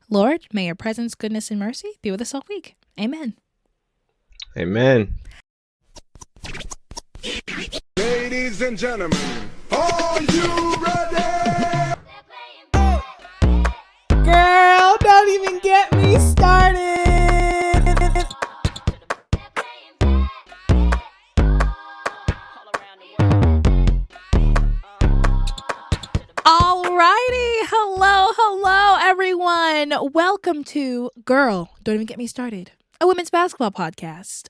Lord, may your presence, goodness, and mercy be with us all week. Amen. Amen. Ladies and gentlemen, are you ready? Girl, don't even get me started. Alrighty, hello, everyone. Welcome to Girl, Don't Even Get Me Started, a women's basketball podcast.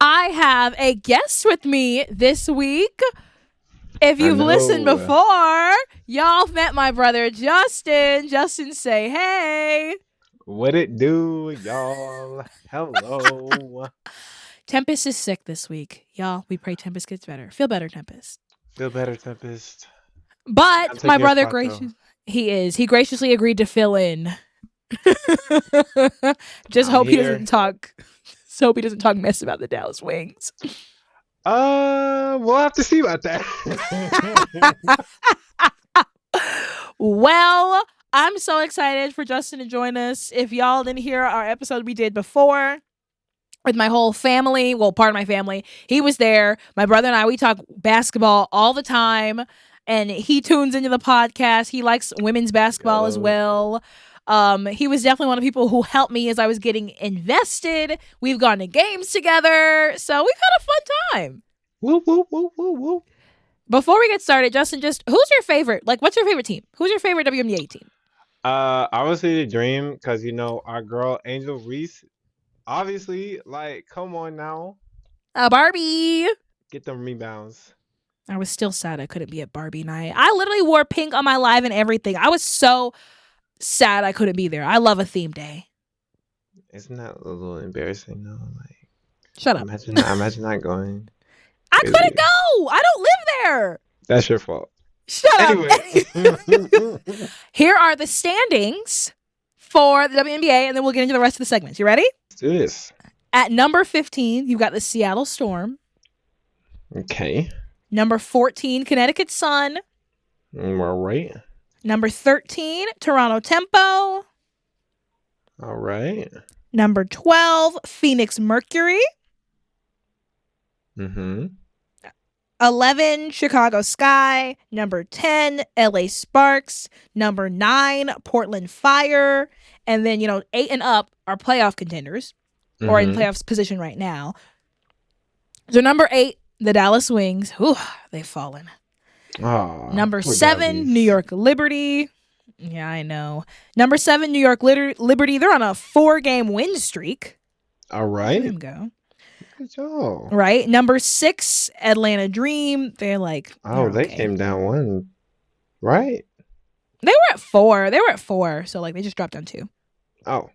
I have a guest with me this week. If you've listened before, y'all met my brother Justin. Justin, say hey. What it do, y'all? Hello. Tempestt is sick this week. Y'all, we pray Tempestt gets better. Feel better, Tempestt. Feel better, Tempest. But my brother he graciously agreed to fill in. Just hope he doesn't talk. So hope he doesn't talk mess about the Dallas Wings. We'll have to see about that. Well, I'm so excited for Justin to join us. If y'all didn't hear our episode we did before with my whole family, well, part of my family, he was there. My brother and I, we talk basketball all the time, and he tunes into the podcast. He likes women's basketball as well. He was definitely one of the people who helped me as I was getting invested. We've gone to games together, so we've had a fun time. Woo, woo, woo, woo, woo. Before we get started, Justin, just who's your favorite? Like, what's your favorite team? Who's your favorite WNBA team? Obviously the Dream, because our girl Angel Reese. Obviously, like, come on now. Barbie. Get them rebounds. I was still sad I couldn't be at Barbie night. I literally wore pink on my live and everything. I was so sad I couldn't be there. I love a theme day. Isn't that a little embarrassing though? Like, shut up. Imagine not going. I couldn't go. I don't live there. That's your fault. Shut up. Here are the standings for the WNBA, and then we'll get into the rest of the segments. You ready? Let's do this. At number 15, you've got the Seattle Storm. Okay. Number 14, Connecticut Sun. All right. Number 13, Toronto Tempo. All right. Number 12, Phoenix Mercury. 11, Chicago Sky. Number 10, LA Sparks. Number 9, Portland Fire. And then, 8 and up are playoff contenders or in playoffs position right now. So number 8, the Dallas Wings. Whew, they've fallen. Oh, number 7, New York Liberty. Yeah, I know. Number 7, New York Liberty. They're on a 4-game win streak. All right. Let them go. Good job. Right. Number 6, Atlanta Dream. They're like, they came down 1. Right. They were at 4. So like they just dropped down 2. Oh.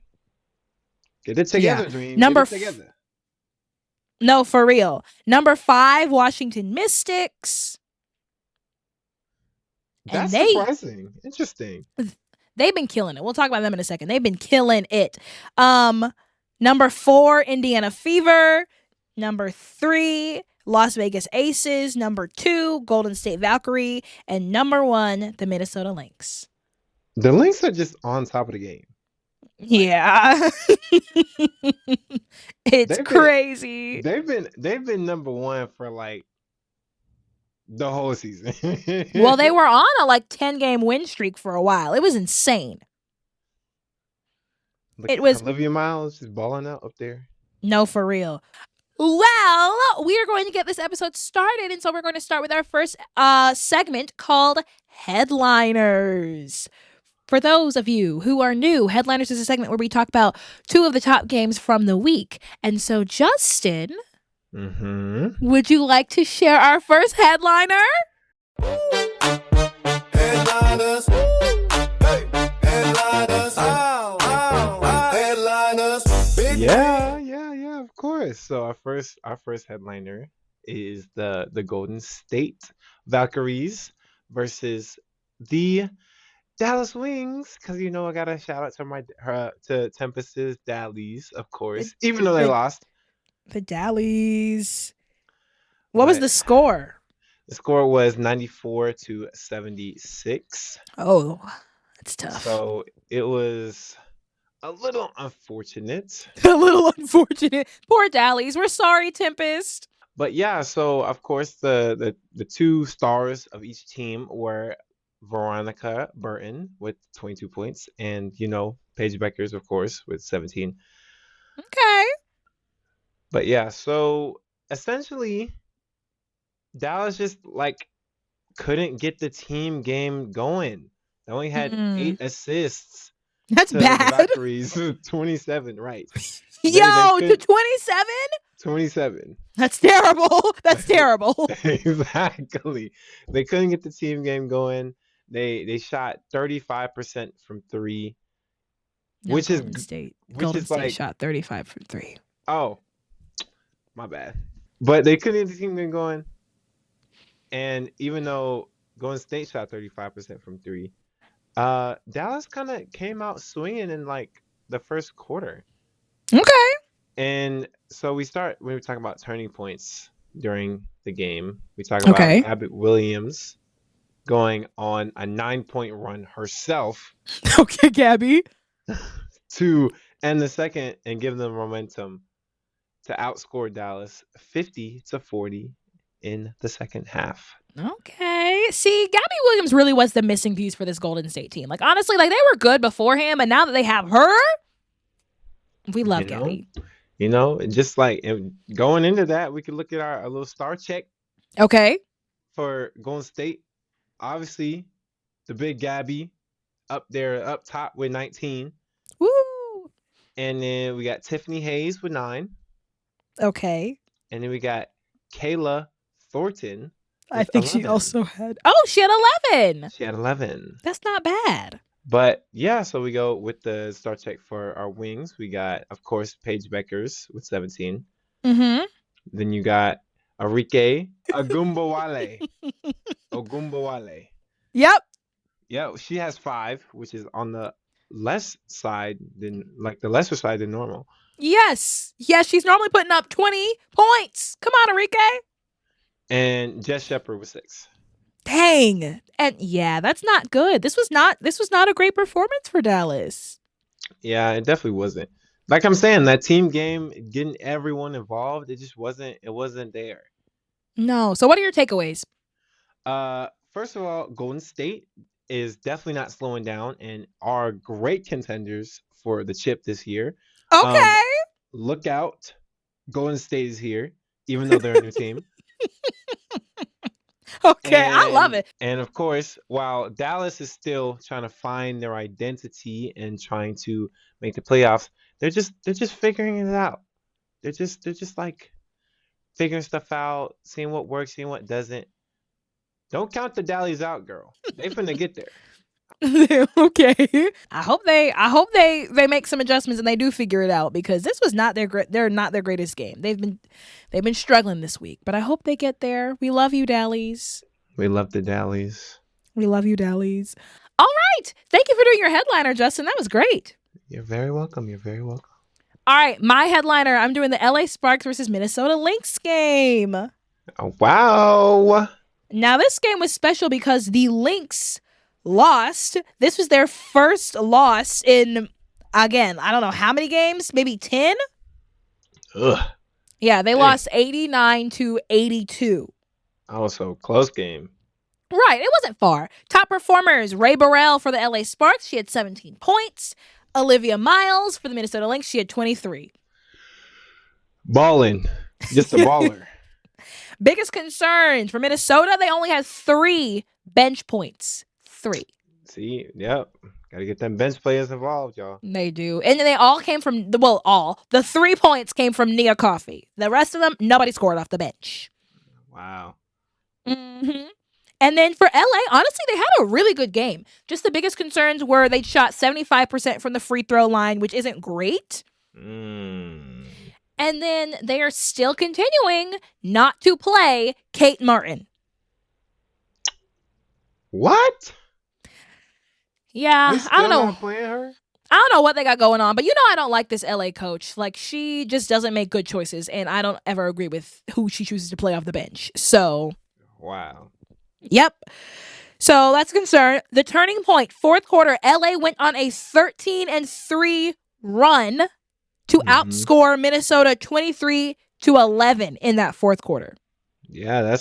Get it together, Dream. Number Get it together. No, for real. Number 5, Washington Mystics. That's surprising. Interesting. They've been killing it. We'll talk about them in a second. They've been killing it. Number 4, Indiana Fever. Number 3, Las Vegas Aces. Number 2, Golden State Valkyrie. And number 1, the Minnesota Lynx. The Lynx are just on top of the game. Yeah. It's crazy. They've been number 1 for like the whole season. Well, they were on a like 10-game win streak for a while. It was insane. Olivia Miles just balling out up there. No, for real. Well, we are going to get this episode started, and so we're going to start with our first segment called Headliners. For those of you who are new, Headliners is a segment where we talk about 2 of the top games from the week. And so, Justin, would you like to share our first headliner? Headliners. Hey, headliners. Headliners. Yeah, of course. So our first headliner is the Golden State Valkyries versus the Dallas Wings, because I gotta shout out to Tempest's Dallies, of course, even though they lost. The Dallies. What was the score? The score was 94-76. Oh, that's tough. So it was a little unfortunate. A little unfortunate. Poor Dallies. We're sorry, Tempest. But yeah, so of course the two stars of each team were Veronica Burton with 22 points and Paige Beckers of course with 17. Okay. But yeah, so essentially Dallas just like couldn't get the team game going. They only had 8 assists That's to the bad. Valkyries 27, right. Yo, to could 27? 27. That's terrible. That's terrible. Exactly. They couldn't get the team game going. They shot 35% from 3, No, which Golden is State. which Golden is State like, shot 35 from 3. oh, my bad. But they couldn't get the team game going. And even though Golden State shot 35% from 3, Dallas kind of came out swinging in like the first quarter. Okay. And so when we talk about turning points during the game, we talk about Gabby Williams going on a 9-point run herself. Okay, Gabby. To end the second and give them momentum to outscore Dallas 50-40 in the second half. Okay. See, Gabby Williams really was the missing piece for this Golden State team. Like, honestly, like they were good before him, and now that they have her, we love Gabby. Just like going into that, we could look at our little star check. Okay. For Golden State, obviously, the big Gabby up there, up top with 19. Woo. And then we got Tiffany Hayes with 9. Okay. And then we got Kayla Thornton. I think 11. she also had. Oh, she had 11. She had 11. That's not bad. But yeah, so we go with the star check for our wings. We got, of course, Paige Beckers with 17. Mm-hmm. Then you got Arike Agumbawale. Ogumbawale. Yep. Yeah, she has 5, which is on the lesser side than normal. Yes. Yes, she's normally putting up 20 points. Come on, Arike. And Jess Shepard with 6. Dang. And yeah, that's not good. This was not a great performance for Dallas. Yeah, it definitely wasn't. Like I'm saying, that team game, getting everyone involved, it wasn't there. No. So what are your takeaways? First of all, Golden State is definitely not slowing down and are great contenders for the chip this year. Okay. Look out. Golden State is here, even though they're a new team. Okay, I love it. And of course, while Dallas is still trying to find their identity and trying to make the playoffs, they're just figuring it out. They're just like figuring stuff out, seeing what works, seeing what doesn't. Don't count the Dallies out, girl. They finna get there. Okay. I hope they make some adjustments and they do figure it out, because this was not their greatest game. They've been struggling this week, but I hope they get there. We love you, Dallies. We love the Dallies. We love you, Dallies. All right. Thank you for doing your headliner, Justin. That was great. You're very welcome. You're very welcome. All right, my headliner, I'm doing the LA Sparks versus Minnesota Lynx game. Oh, wow. Now, this game was special because the Lynx lost. This was their first loss in, again, I don't know how many games, maybe 10? Ugh. Yeah, they lost 89-82. Oh, so close game. Right, it wasn't far. Top performers, Ray Burrell for the LA Sparks, she had 17 points. Olivia Miles for the Minnesota Lynx, she had 23. Balling. Just a baller. Biggest concerns for Minnesota, they only had 3 bench points. 3. See, yep. Gotta get them bench players involved, y'all. They do. And they all came from, the 3 points came from Nia Coffey. The rest of them, nobody scored off the bench. Wow. Mm-hmm. And then for LA, honestly, they had a really good game. Just the biggest concerns were they shot 75% from the free throw line, which isn't great. And then they are still continuing not to play Kate Martin. What? Yeah, I don't know. Not playing her? I don't know what they got going on, but I don't like this LA coach. Like, she just doesn't make good choices, and I don't ever agree with who she chooses to play off the bench. So, wow. Yep. So that's a concern. The turning point, fourth quarter, LA went on a 13-3 run to Mhm. outscore Minnesota 23-11 in that fourth quarter. Yeah,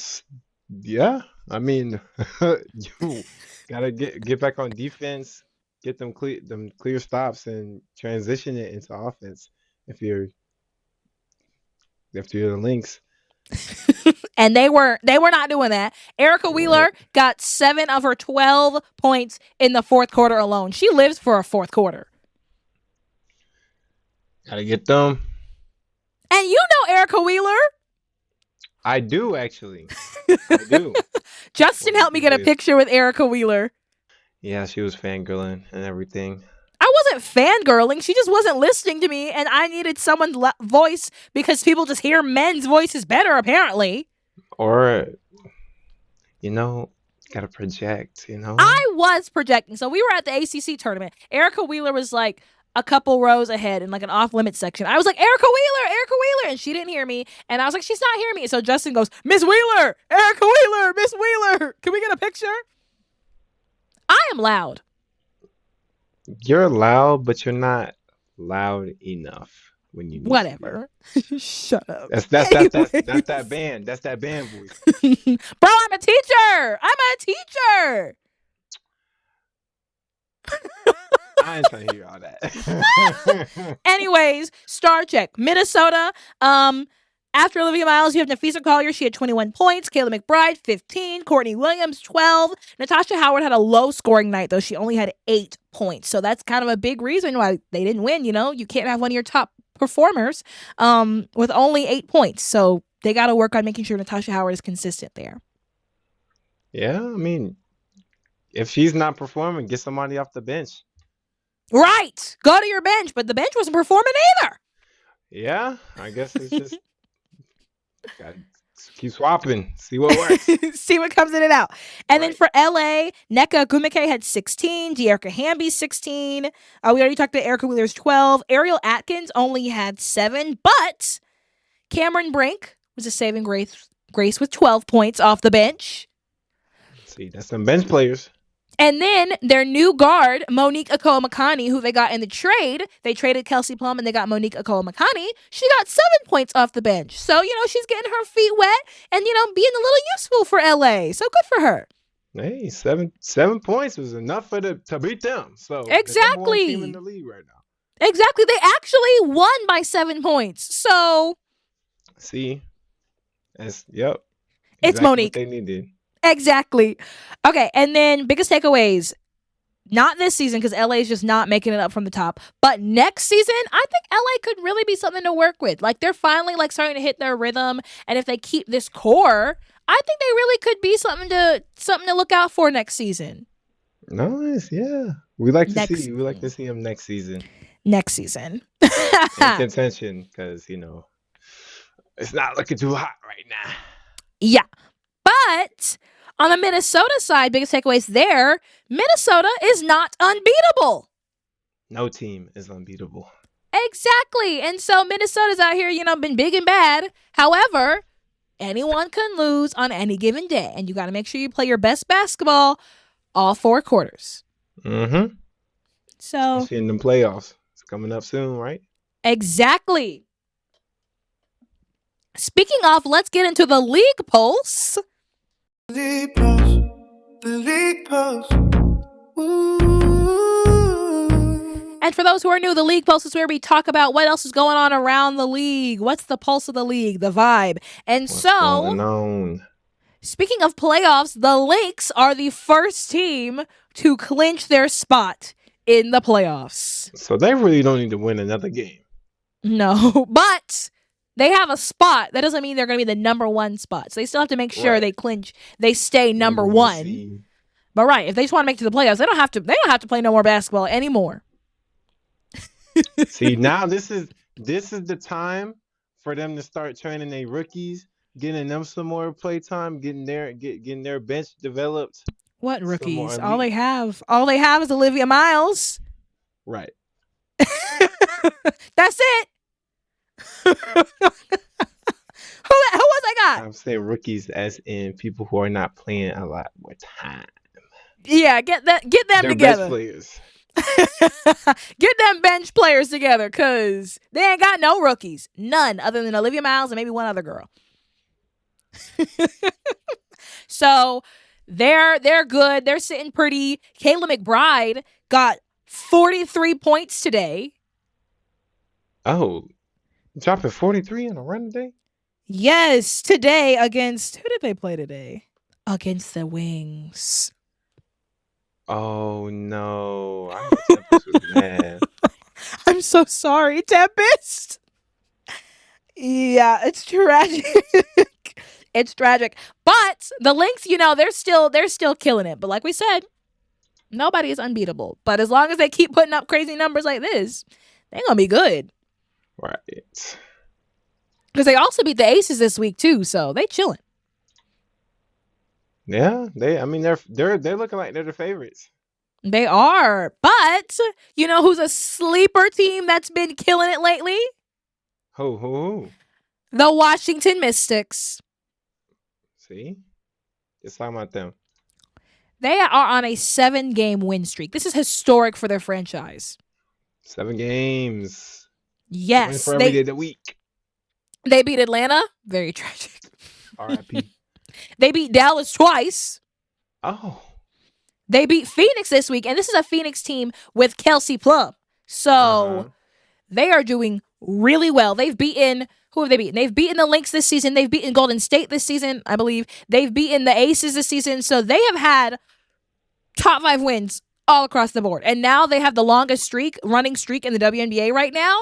I mean, you gotta get back on defense, get them clear stops, and transition it into offense. If you're the Lynx, And they were not doing that. Erica Wheeler got 7 of her 12 points in the fourth quarter alone. She lives for a fourth quarter. gotta get them. And you know Erica Wheeler. I do actually. I do. Justin helped me get a picture with Erica Wheeler. Yeah, she was fangirling and everything. I wasn't fangirling. She just wasn't listening to me, and I needed someone's voice because people just hear men's voices better, apparently. Or, gotta project, I was projecting. So we were at the ACC tournament. Erica Wheeler was like a couple rows ahead in like an off-limits section. I was like, Erica Wheeler, and she didn't hear me. And I was like, she's not hearing me. So Justin goes, Miss Wheeler, Erica Wheeler, Miss Wheeler. Can we get a picture? I am loud. You're loud, but you're not loud enough when you need Whatever. Shut up. That's that band. That's that band voice. Bro, I'm a teacher. I ain't trying to hear all that. Anyways, star check. Minnesota. After Olivia Miles, you have Nafisa Collier. She had 21 points. Kayla McBride, 15. Courtney Williams, 12. Natasha Howard had a low scoring night, though. She only had 8 points. So that's kind of a big reason why they didn't win. You can't have one of your top performers with only 8 points. So they got to work on making sure Natasha Howard is consistent there. Yeah, I mean, if she's not performing, get somebody off the bench. Right. Go to your bench. But the bench wasn't performing either. Yeah, I guess it's just gotta keep swapping, see what works. See what comes in and out. And then for LA, Nneka Ogwumike had 16. De'Erica Hamby, 16. We already talked about Erica Wheeler's 12. Ariel Atkins only had 7. But Cameron Brink was a saving grace with 12 points off the bench. See, that's some bench players. And then their new guard, Monique Akoa-Makani, who they got in the trade. They traded Kelsey Plum and they got Monique Akoa-Makani. She got 7 points off the bench. So, she's getting her feet wet and, being a little useful for LA. So good for her. Hey, 7 points was enough to beat them. So exactly, the #1 team in the league right now. Exactly, they actually won by 7 points. So, see, yep, it's Monique. What they needed. Exactly. Okay, and then biggest takeaways. Not this season because LA is just not making it up from the top. But next season, I think LA could really be something to work with. Like they're finally starting to hit their rhythm, and if they keep this core, I think they really could be something to look out for next season. Nice, yeah. We like to see them next season. Next season. In contention, because it's not looking too hot right now. Yeah. But on the Minnesota side, biggest takeaways there, Minnesota is not unbeatable. No team is unbeatable. Exactly. And so Minnesota's out here, been big and bad. However, anyone can lose on any given day. And you got to make sure you play your best basketball all 4 quarters. Mm-hmm. So. Especially in the playoffs. It's coming up soon, right? Exactly. Speaking of, let's get into the league pulse. League pulse. The league pulse. And for those who are new, the league pulse is where we talk about what else is going on around the league. What's the pulse of the league, the vibe. And What's going on? Speaking of playoffs, the Lynx are the first team to clinch their spot in the playoffs. So they really don't need to win another game. No, but they have a spot. That doesn't mean they're going to be the number 1 spot. So they still have to make sure they clinch. They stay number 1. But right, if they just want to make it to the playoffs, they don't have to play no more basketball anymore. See, now this is the time for them to start training their rookies, getting them some more play time, getting their bench developed. What rookies? All they have is Olivia Miles. Right. That's it. Who was I got? I'm saying rookies as in people who are not playing a lot more time. Yeah, get them They're together. Best players. Get them bench players together, because they ain't got no rookies. None, other than Olivia Miles and maybe one other girl. So they're good. They're sitting pretty. Kayla McBride got 43 points today. Oh, dropping 43 in a run today? Yes, today against, who did they play today? Against the Wings. Oh, no. I know Tempestt was mad. I'm so sorry, Tempestt. Yeah, it's tragic. It's tragic. But the Lynx, they're still killing it. But like we said, nobody is unbeatable. But as long as they keep putting up crazy numbers like this, they're gonna be good. Right. Because they also beat the Aces this week too, so they chilling. Yeah, they're looking like they're the favorites. They are. But you know who's a sleeper team that's been killing it lately? Who? The Washington Mystics. See? Just talking about them. They are on a 7-game win streak. This is historic for their franchise. 7 games. Yes. For every day of the week. They beat Atlanta. Very tragic. R.I.P. They beat Dallas twice. Oh. They beat Phoenix this week. And this is a Phoenix team with Kelsey Plum. So they are doing really well. They've beaten... Who have they beaten? They've beaten the Lynx this season. They've beaten Golden State this season, I believe. They've beaten the Aces this season. So they have had top 5 wins all across the board. And now they have the longest running streak in the WNBA right now.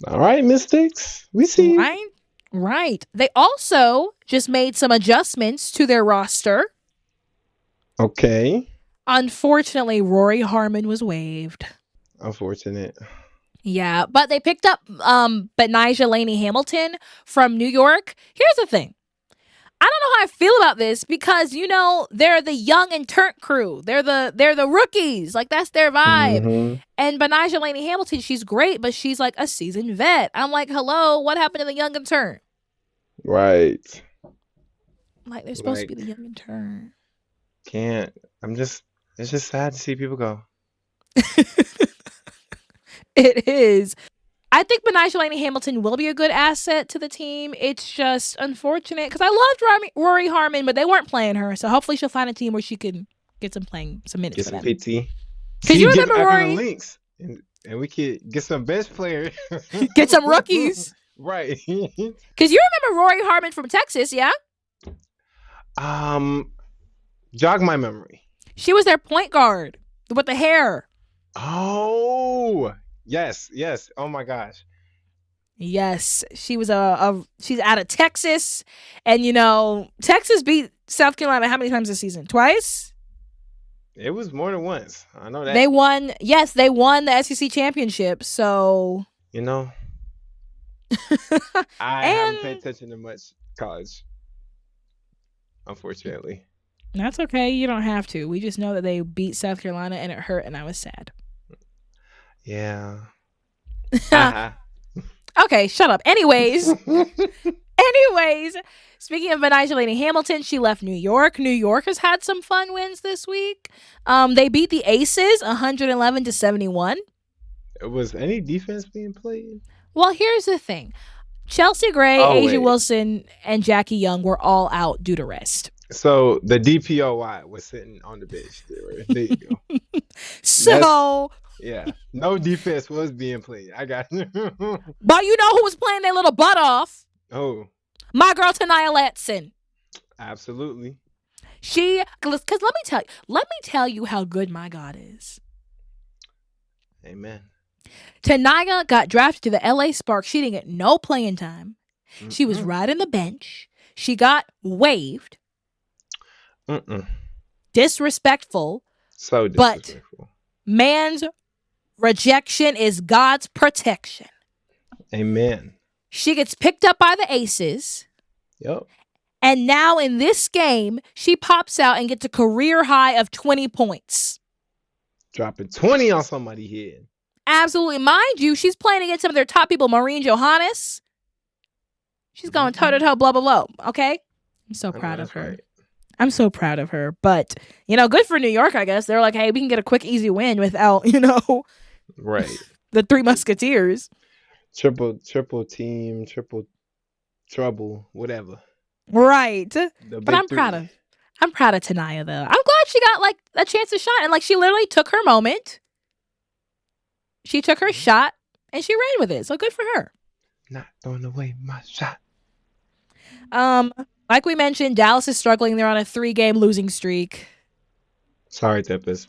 All right, Mystics. We see you. Right. They also just made some adjustments to their roster. Okay. Unfortunately, Rory Harmon was waived. Unfortunate. Yeah, but they picked up Benijah Laney Hamilton from New York. Here's the thing. I don't know how I feel about this because, they're the young and turnt crew. They're the rookies. Like, that's their vibe. Mm-hmm. And Benijah Laney Hamilton, she's great, but she's like a seasoned vet. I'm like, hello, what happened to the young and turnt? Right. Like, they're supposed to be the young and turnt. Can't. It's just sad to see people go. It is. I think Benijah Laney Hamilton will be a good asset to the team. It's just unfortunate because I loved Rory Harmon, but they weren't playing her. So hopefully she'll find a team where she can get some minutes. Get some PT. Because you remember Rory? Links, and we could get some bench players. Get some rookies. Right. Because you remember Rory Harmon from Texas, yeah? Jog my memory. She was their point guard with the hair. Oh, yes. Oh my gosh. Yes, she was she's out of Texas, and Texas beat South Carolina how many times this season? Twice? It was more than once. I know that. They won. Yes, they won the SEC championship. So I haven't paid attention to much college, unfortunately. That's okay. You don't have to. We just know that they beat South Carolina, and it hurt, and I was sad. Yeah. Okay, shut up. Anyways, speaking of Benijah Laney Hamilton, she left New York. New York has had some fun wins this week. They beat the Aces 111-71. Was any defense being played? Well, here's the thing. Chelsea Gray, Asia Wilson, and Jackie Young were all out due to rest. So the DPOY was sitting on the bench. There you go. So... Yeah, no defense was being played. I got it. But you know who was playing their little butt off? Oh. My girl, Tania Latson. Absolutely. Because let me tell you how good my God is. Amen. Tania got drafted to the LA Sparks. She didn't get no playing time. Mm-mm. She was riding the bench. She got waived. Disrespectful. So disrespectful. But man's rejection is God's protection. Amen. She gets picked up by the Aces. Yep. And now in this game, she pops out and gets a career high of 20 points. Dropping 20 on somebody's head. Absolutely. Mind you, she's playing against some of their top people, Maureen Johannes. She's going toe-to-toe, blah, blah, blah. Okay? I'm so proud of her. Right. I'm so proud of her. But, good for New York, I guess. They're like, hey, we can get a quick, easy win without, Right. the Three Musketeers. Triple team, triple trouble, whatever. Right. The But big I'm proud three. of Tanaya, though. I'm glad she got, like, a chance to shine. And, like, she literally took her moment. She took her shot, and she ran with it. So good for her. Not throwing away my shot. Like we mentioned, Dallas is struggling. They're on a 3-game losing streak. Sorry, Tempestt.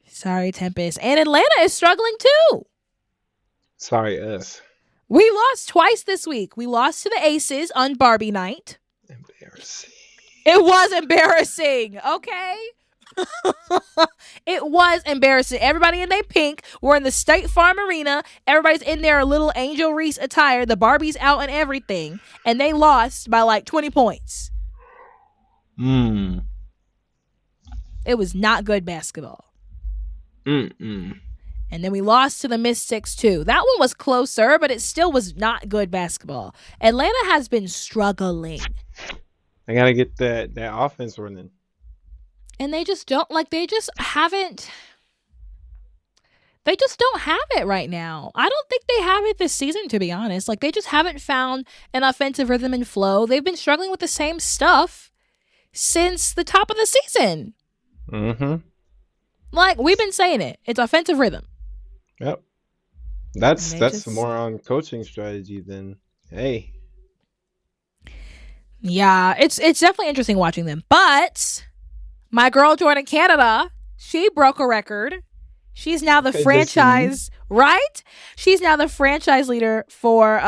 Sorry, Tempestt. And Atlanta is struggling too. Sorry, us. We lost twice this week. We lost to the Aces on Barbie night. Embarrassing. It was embarrassing, okay? It was embarrassing. Everybody in their pink. We're in the State Farm Arena. Everybody's in their little Angel Reese attire. The Barbie's out and everything. And they lost by like 20 points. It was not good basketball. And then we lost to the Mystics too. That one was closer, but it still was not good basketball. Atlanta has been struggling. I gotta get that offense running. And they just don't they just don't have it right now. I don't think they have it this season, to be honest. Like, they just haven't found an offensive rhythm and flow. They've been struggling with the same stuff since the top of the season. Like, we've been saying it. It's offensive rhythm. Yep. That's more on coaching strategy than, hey. Yeah, it's definitely interesting watching them. But my girl Jordan Canada, she broke a record. She's now the franchise, right? She's now the franchise leader for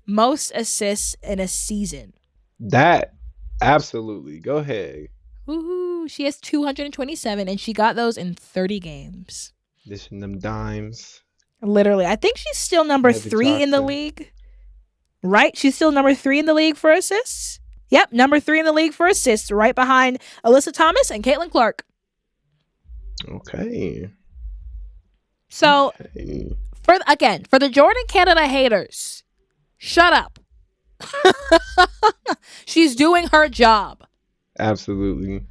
most assists in a season. That, absolutely. Go ahead. Woohoo. She has 227, and she got those in 30 games. Dishing them dimes. Literally. I think she's still number 3 in the league. Right? She's still number 3 in the league for assists. Yep, number 3 in the league for assists, right behind Alyssa Thomas and Caitlin Clark. Okay. So, for the Jordan Canada haters, shut up. She's doing her job. Absolutely.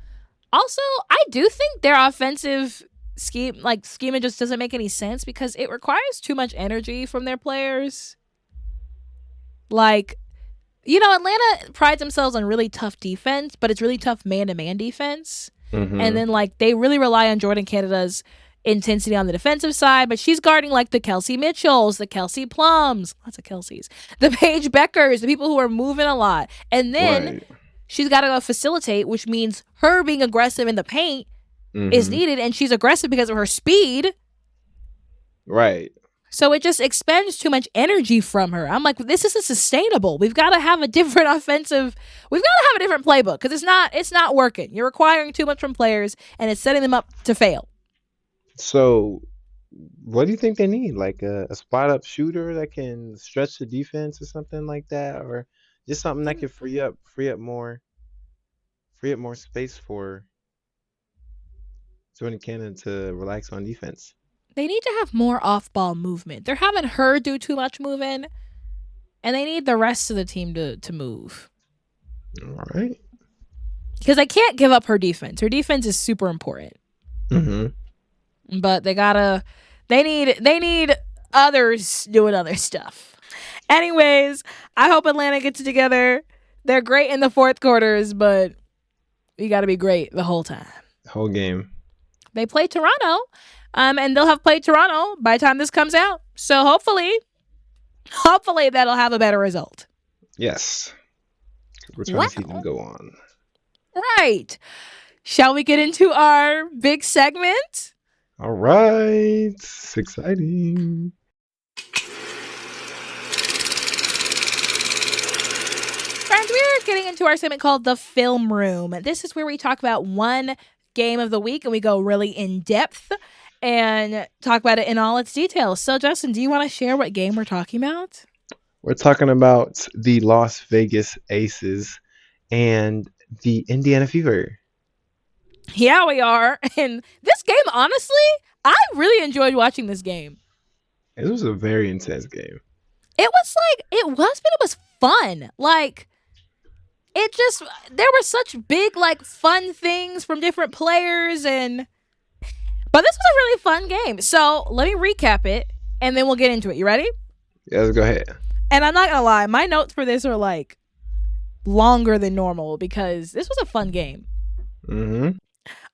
Also, I do think their offensive schema just doesn't make any sense because it requires too much energy from their players. Like, Atlanta prides themselves on really tough defense, but it's really tough man-to-man defense. And then, they really rely on Jordan Canada's intensity on the defensive side, but she's guarding, the Kelsey Mitchells, the Kelsey Plums, lots of Kelseys, the Paige Beckers, the people who are moving a lot. And then she's got to go facilitate, which means her being aggressive in the paint is needed, and she's aggressive because of her speed. Right. So it just expends too much energy from her. I'm like, this isn't sustainable. We've got to have a different we've got to have a different playbook because it's not working. You're requiring too much from players and it's setting them up to fail. So what do you think they need? Like a spot up shooter that can stretch the defense or something like that? Or just something that can free up more space for Jordan Cannon to relax on defense. They need to have more off-ball movement. They're having her do too much moving, and they need the rest of the team to move. All right. Because they can't give up her defense. Her defense is super important. But they need others doing other stuff. Anyways, I hope Atlanta gets it together. They're great in the fourth quarters, but you got to be great the whole time. The whole game. They play Toronto. And they'll have played Toronto by the time this comes out. So hopefully that'll have a better result. Yes. We're trying to see them go on. Right. Shall we get into our big segment? All right. It's exciting. Friends, we're getting into our segment called The Film Room. This is where we talk about one game of the week and we go really in depth and talk about it in all its details. So, Justin, do you want to share what game we're talking about? We're talking about the Las Vegas Aces and the Indiana Fever. Yeah, we are. And this game, honestly, I really enjoyed watching this game. It was a very intense game. It was but it was fun. there were such big, like, fun things from different players, but this was a really fun game. So let me recap it, and then we'll get into it. You ready? Yeah, let's go ahead. And I'm not gonna lie, my notes for this are like longer than normal because this was a fun game.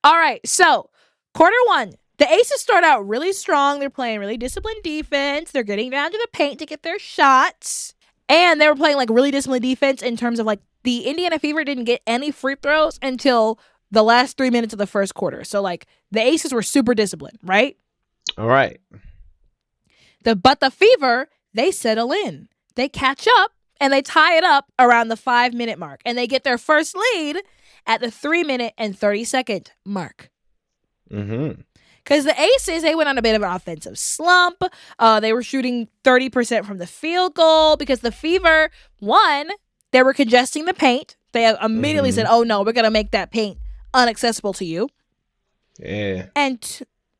All right, so quarter one, the Aces start out really strong. They're playing really disciplined defense. They're getting down to the paint to get their shots. And they were playing like really disciplined defense in terms of like the Indiana Fever didn't get any free throws until the last 3 minutes of the first quarter. So like the Aces were super disciplined, right? All right. But the Fever, they settle in. They catch up and they tie it up around the 5-minute mark. And they get their first lead at the 3-minute and 30-second mark. Because the Aces, they went on a bit of an offensive slump. They were shooting 30% from the field goal because the Fever, one, they were congesting the paint. They immediately said, oh, no, we're going to make that paint inaccessible to you. Yeah.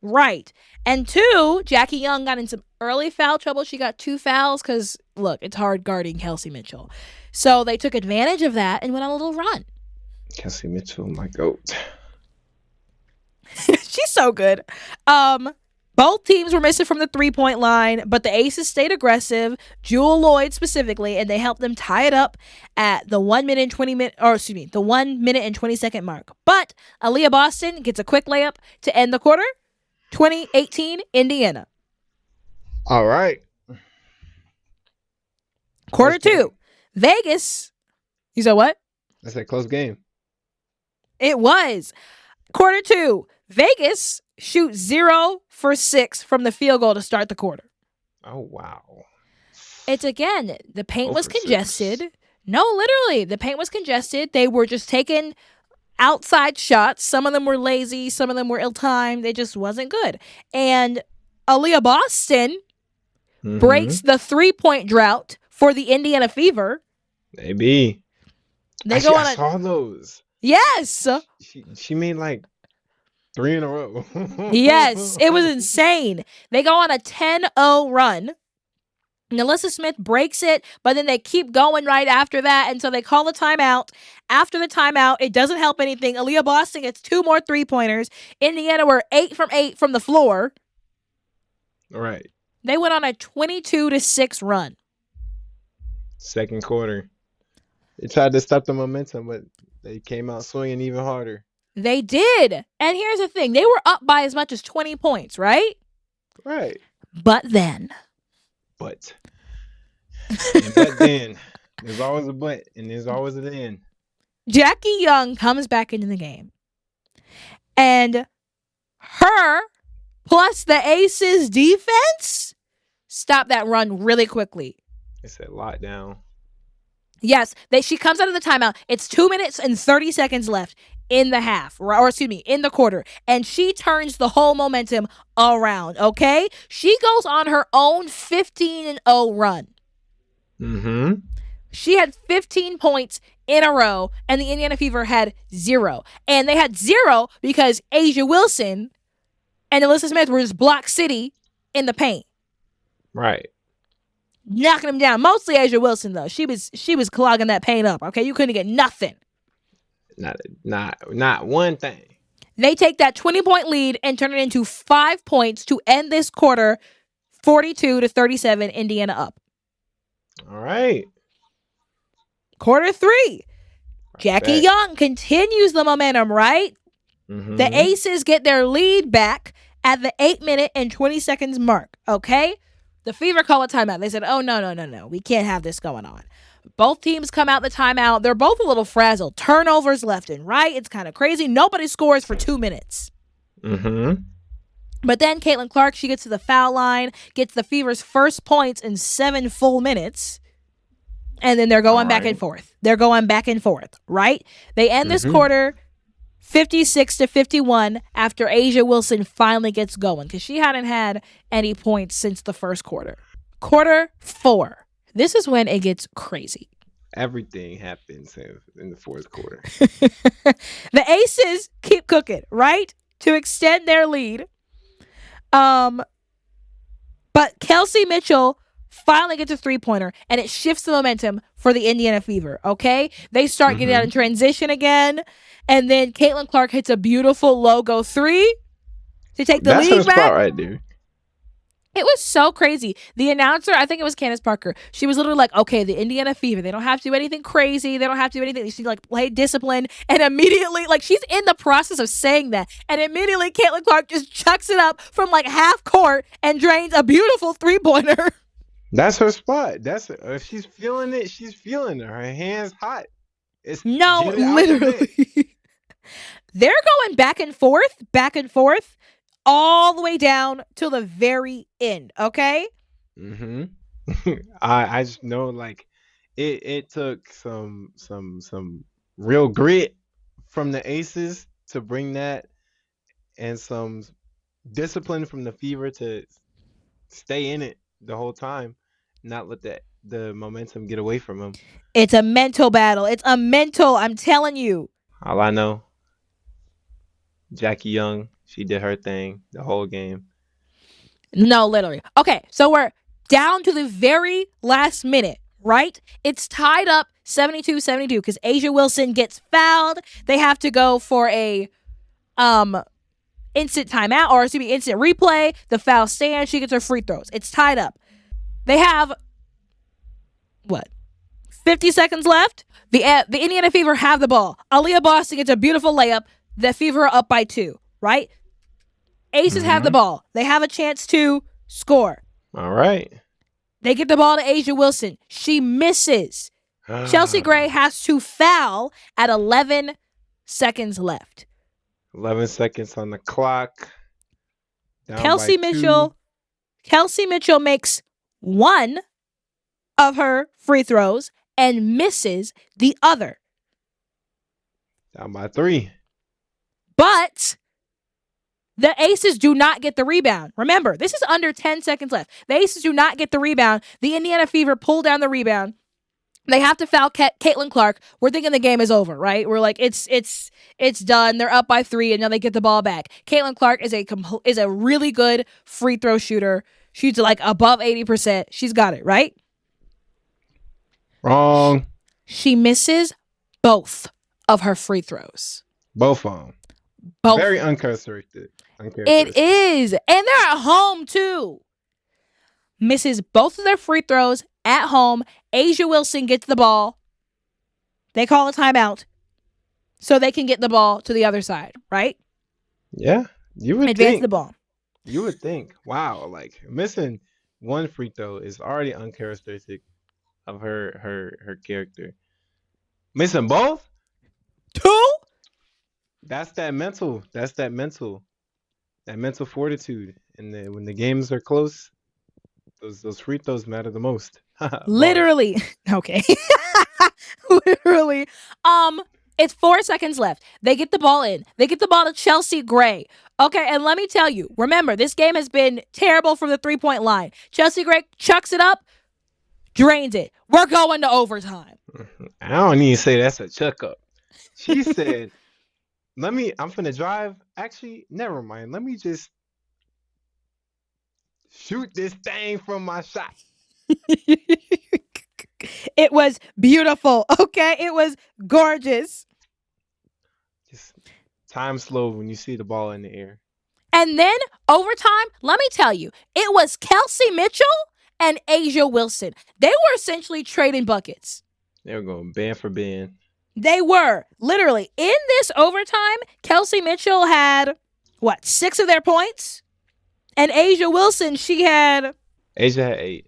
Right. And two, Jackie Young got in some early foul trouble. She got 2 fouls because, look, it's hard guarding Kelsey Mitchell. So they took advantage of that and went on a little run. Kelsey Mitchell, my GOAT. She's so good. Both teams were missing from the 3-point line, but the Aces stayed aggressive, Jewel Lloyd specifically, and they helped them tie it up at the 1 minute and 20-second mark. But Aaliyah Boston gets a quick layup to end the quarter. 2018 Indiana. All right. Quarter two, Vegas. You said what? That's a close game. It was. Quarter two, Vegas shoots 0 for 6 from the field goal to start the quarter. Oh, wow. It's again, the paint was congested. 6. No, literally, the paint was congested. They were just taking outside shots. Some of them were lazy. Some of them were ill-timed. It just wasn't good. And Aaliyah Boston breaks the 3-point drought for the Indiana Fever. Maybe. They go on I saw those. Yes. She made like 3 in a row. Yes, it was insane. They go on a 10-0 run. Alyssa Smith breaks it, but then they keep going right after that, and so they call a timeout. After the timeout, it doesn't help anything. Aaliyah Boston gets 2 more 3-pointers. Indiana were 8 from 8 from the floor. All right. They went on a 22-6 run. Second quarter. They tried to stop the momentum, but they came out swinging even harder. They did. And here's the thing. They were up by as much as 20 points, right? Right. But then. But then. There's always a but, and there's always an end. Jackie Young comes back into the game. And her plus the Aces defense stopped that run really quickly. They said lockdown. Yes, she comes out of the timeout. It's 2 minutes and 30 seconds left in the half, in the quarter. And she turns the whole momentum around, okay? She goes on her own 15-0 run. She had 15 points in a row, and the Indiana Fever had 0. And they had 0 because A'ja Wilson and Alyssa Smith were just block city in the paint. Right. Knocking them down. Mostly A'ja Wilson, though. She was clogging that paint up, okay? You couldn't get nothing. Not one thing. They take that 20-point lead and turn it into 5 points to end this quarter, 42-37, Indiana up. All right. Quarter 3. Jackie Young continues the momentum, right? The Aces get their lead back at the 8-minute and 20 seconds mark, okay? The Fever call a timeout. They said, oh, no. We can't have this going on. Both teams come out the timeout. They're both a little frazzled. Turnovers left and right. It's kind of crazy. Nobody scores for 2 minutes. But then Caitlin Clark, she gets to the foul line, gets the Fever's first points in 7 full minutes. And then they're going back and forth. They're going back and forth, right? They end this quarter 56-51 after A'ja Wilson finally gets going because she hadn't had any points since the first quarter. Quarter 4. This is when it gets crazy. Everything happens in the fourth quarter. The Aces keep cooking, right? To extend their lead. But Kelsey Mitchell finally gets a 3-pointer, and it shifts the momentum for the Indiana Fever, okay? They start getting out in transition again, and then Caitlin Clark hits a beautiful logo 3 to take the That's her lead back. spot right there. It was so crazy. The announcer, I think it was Candace Parker, she was literally like, okay, the Indiana Fever, they don't have to do anything crazy. They don't have to do anything. They should like play discipline. And immediately, like she's in the process of saying that. And immediately Caitlin Clark just chucks it up from like half court and drains a beautiful 3-pointer. That's her spot. That's if she's feeling it, she's feeling it. Her hands hot. It's No, get it out the net. literally. They're going back and forth, all the way down till the very end, okay? I just know like it took some real grit from the Aces to bring that, and some discipline from the Fever to stay in it the whole time, not let the momentum get away from them. It's a mental battle. I'm telling you. All I know, Jackie Young, she did her thing the whole game. No, literally. Okay, so we're down to the very last minute, right? It's tied up 72-72 because Asia Wilson gets fouled. They have to go for a instant timeout, or excuse me, instant replay. The foul stands. She gets her free throws. It's tied up. They have, 50 seconds left? The Indiana Fever have the ball. Aaliyah Boston gets a beautiful layup. The Fever are up by 2, right? Aces have the ball. They have a chance to score. All right. They get the ball to Asia Wilson. She misses. Chelsea Gray has to foul at 11 seconds left. 11 seconds on the clock. Down Kelsey by 2. Mitchell. Kelsey Mitchell makes one of her free throws and misses the other. Down by 3. But the Aces do not get the rebound. Remember, this is under 10 seconds left. The Aces do not get the rebound. The Indiana Fever pull down the rebound. They have to foul Caitlin Clark. We're thinking the game is over, right? We're like, it's done. They're up by 3, and now they get the ball back. Caitlin Clark is a really good free throw shooter. Shoots like above 80%. She's got it, right? Wrong. She misses both of her free throws. Both of them. Both. Very uncharacteristic. It is. And they're at home, too. Misses both of their free throws at home. Asia Wilson gets the ball. They call a timeout so they can get the ball to the other side, right? Yeah. You would advance think. The ball. You would think, wow, like missing one free throw is already uncharacteristic of her character. Missing both? 2? That's that mental fortitude. And then when the games are close, those free throws matter the most. Literally. Okay. Literally. It's 4 seconds left. They get the ball in. They get the ball to Chelsea Gray. Okay, and let me tell you, remember, this game has been terrible from the 3-point line. Chelsea Gray chucks it up, drains it. We're going to overtime. I don't even say that's a chuck up. She said, I'm finna drive. Actually, never mind. Let me just shoot this thing from my shot. It was beautiful. Okay, it was gorgeous. Just time slow when you see the ball in the air. And then overtime, let me tell you, it was Kelsey Mitchell and Asia Wilson. They were essentially trading buckets. They were going band for band. They were. Literally. In this overtime, Kelsey Mitchell had, 6 of their points? And Asia Wilson, Asia had 8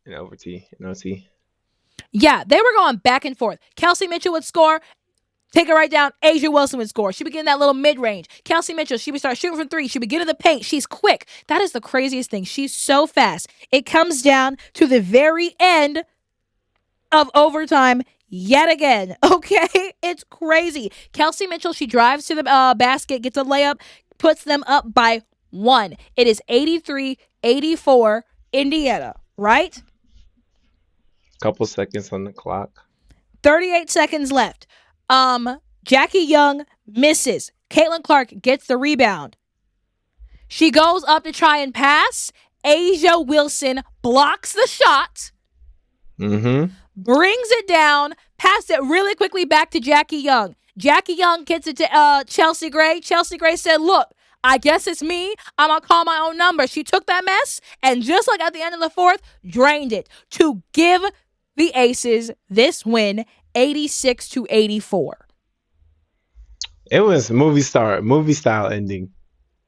in OT. Yeah, they were going back and forth. Kelsey Mitchell would score. Take it right down. Asia Wilson would score. She would get in that little mid-range. Kelsey Mitchell, she would start shooting from 3. She would get in the paint. She's quick. That is the craziest thing. She's so fast. It comes down to the very end of overtime yet again. Okay? It's crazy. Kelsey Mitchell, she drives to the basket, gets a layup, puts them up by 1. It is 83-84 Indiana, right? Couple seconds on the clock. 38 seconds left. Jackie Young misses. Caitlin Clark gets the rebound. She goes up to try and pass, Asia Wilson blocks the shot, Mm-hmm. brings it down, passed it really quickly back to Jackie Young. Jackie Young gets it to Chelsea Gray. Chelsea Gray said, look, I guess it's me. I'm going to call my own number. She took that mess and just like at the end of the fourth, drained it to give the Aces this win, 86-84. It was movie style ending.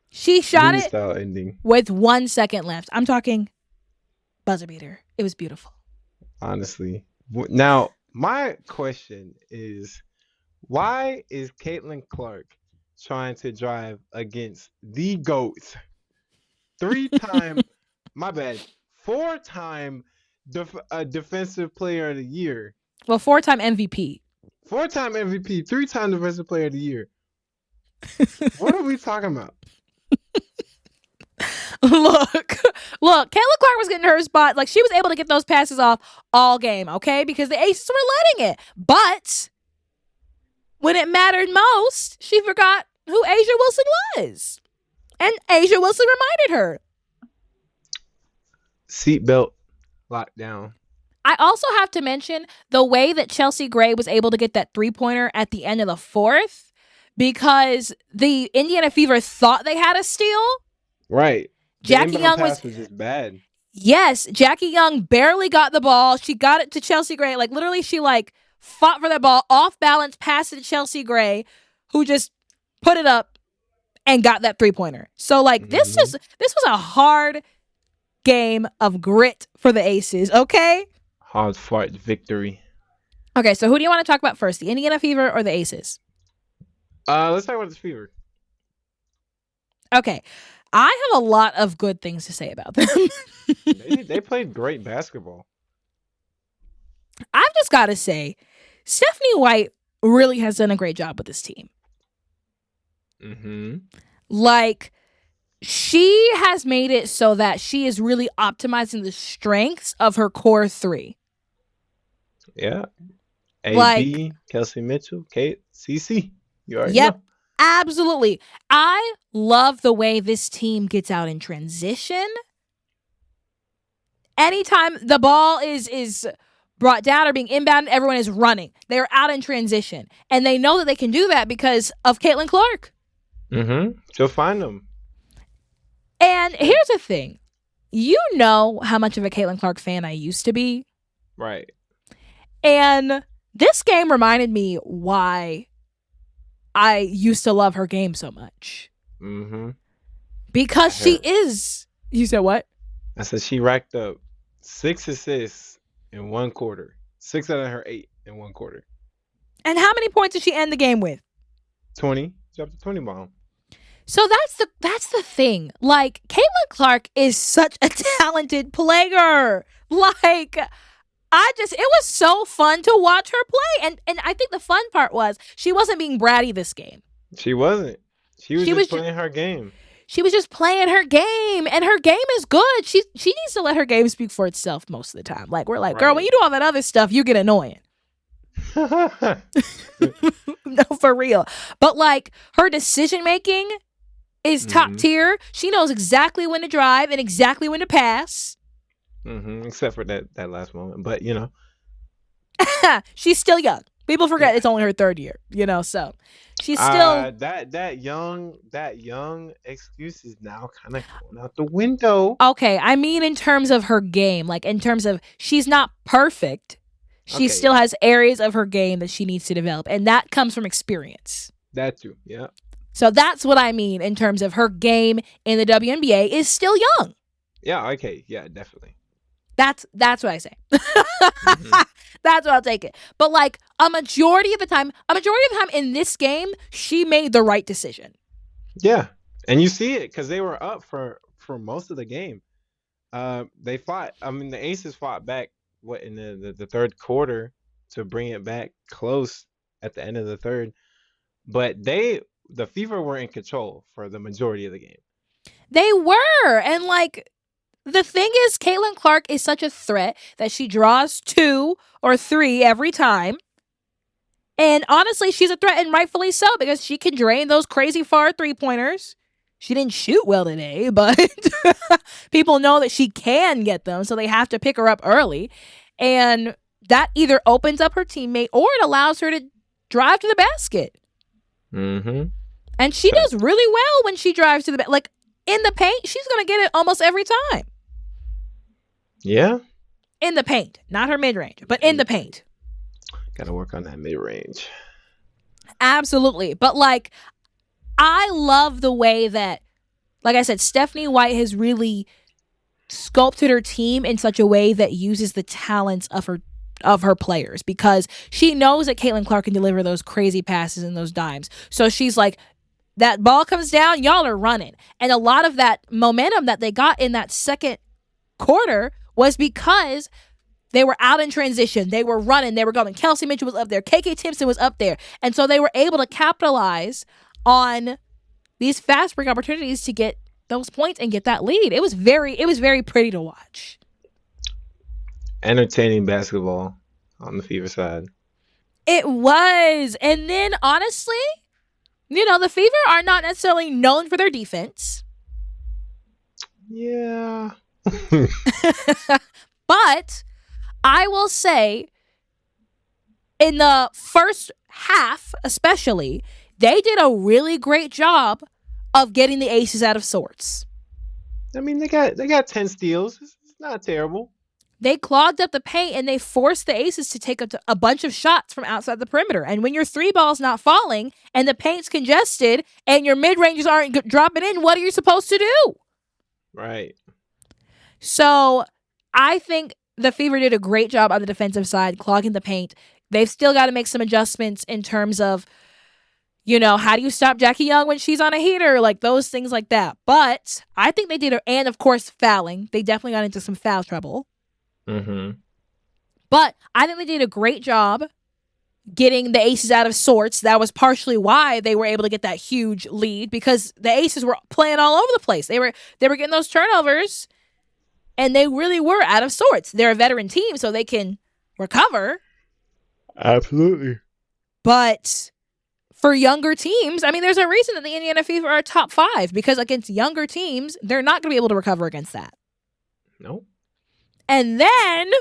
She shot Movie it style ending. with 1 second left. I'm talking buzzer beater. It was beautiful. Honestly. Now, my question is, why is Caitlin Clark trying to drive against the GOAT? 3-time, my bad, 4-time defensive player of the year. Well, 4-time MVP. 4-time MVP, 3-time defensive player of the year. What are we talking about? Look, Kayla Clark was getting her spot. Like, she was able to get those passes off all game, okay? Because the Aces were letting it. But when it mattered most, she forgot who Asia Wilson was. And Asia Wilson reminded her. Seatbelt locked down. I also have to mention the way that Chelsea Gray was able to get that three-pointer at the end of the fourth, because the Indiana Fever thought they had a steal. Right. Jackie Young was just bad. Yes, Jackie Young barely got the ball. She got it to Chelsea Gray. Like, literally, she, like, fought for that ball, off balance, passed it to Chelsea Gray, who just put it up and got that three-pointer. So, like, this was a hard game of grit for the Aces, okay? Hard-fought victory. Okay, so who do you want to talk about first, the Indiana Fever or the Aces? Let's talk about the Fever. Okay, I have a lot of good things to say about them. They played great basketball. I've just got to say, Stephanie White really has done a great job with this team. Mm-hmm. Like, she has made it so that she is really optimizing the strengths of her core three. Yeah. AB, Like, Kelsey Mitchell, Kate, CC. You already yep. know. Absolutely. I love the way this team gets out in transition. Anytime the ball is brought down or being inbound, everyone is running. They're out in transition. And they know that they can do that because of Caitlin Clark. Mm-hmm. She'll find them. And here's the thing. You know how much of a Caitlin Clark fan I used to be. Right. And this game reminded me why I used to love her game so much. Mm-hmm. Because she is. You said what? I said she racked up 6 assists in 1 quarter. 6 out of her 8 in 1 quarter. And how many points did she end the game with? 20. Dropped a 20 bomb. So that's the thing. Like, Caitlin Clark is such a talented player. Like, it was so fun to watch her play. And I think the fun part was she wasn't being bratty this game. She wasn't. She was just playing her game. She was just playing her game, and her game is good. She needs to let her game speak for itself most of the time. Like, we're like, girl, when you do all that other stuff, you get annoying. No, for real. But, like, her decision-making is top tier. She knows exactly when to drive and exactly when to pass. Mm-hmm. Except for that last moment. But, you know. She's still young. People forget it's only her 3rd year, you know, so she's still that young excuse is now kind of going out the window. Okay, I mean in terms of her game, like in terms of she's not perfect. She still has areas of her game that she needs to develop, and that comes from experience. That too, yeah. So that's what I mean in terms of her game in the WNBA is still young. Yeah, okay, yeah, definitely. That's what I say. That's what I'll take it. But like a majority of the time in this game, she made the right decision. Yeah, and you see it because they were up for most of the game. They fought. I mean, the Aces fought back in the 3rd quarter to bring it back close at the end of the 3rd. But the Fever were in control for the majority of the game. They were, and like. The thing is, Caitlin Clark is such a threat that she draws 2 or 3 every time. And honestly, she's a threat, and rightfully so, because she can drain those crazy far 3-pointers. She didn't shoot well today, but people know that she can get them, so they have to pick her up early. And that either opens up her teammate or it allows her to drive to the basket. Mm-hmm. And she does really well when she drives to the basket. Like, in the paint, she's going to get it almost every time. Yeah. In the paint. Not her mid-range, but in the paint. Gotta work on that mid-range. Absolutely. But, like, I love the way that, like I said, Stephanie White has really sculpted her team in such a way that uses the talents of her players, because she knows that Caitlin Clark can deliver those crazy passes and those dimes. So she's like, that ball comes down, y'all are running. And a lot of that momentum that they got in that second quarter was because they were out in transition. They were running. They were going. Kelsey Mitchell was up there. KK Timpson was up there. And so they were able to capitalize on these fast break opportunities to get those points and get that lead. It was very pretty to watch. Entertaining basketball on the Fever side. It was. And then, honestly, the Fever are not necessarily known for their defense. Yeah. But I will say, in the first half especially, they did a really great job of getting the aces out of sorts. I mean, they got 10 steals. It's not terrible. They clogged up the paint and they forced the aces to take a bunch of shots from outside the perimeter. And when your three ball's not falling and the paint's congested and your mid-rangers aren't dropping in, what are you supposed to do? Right. So I think the Fever did a great job on the defensive side, clogging the paint. They've still got to make some adjustments in terms of, how do you stop Jackie Young when she's on a heater? Like, those things like that. But I think they did, and of course, fouling. They definitely got into some foul trouble. Mm-hmm. But I think they did a great job getting the aces out of sorts. That was partially why they were able to get that huge lead, because the aces were playing all over the place. They were getting those turnovers, and they really were out of sorts. They're a veteran team, so they can recover. Absolutely. But for younger teams, I mean, there's a reason that the Indiana Fever are top 5, because against younger teams, they're not going to be able to recover against that. No. And then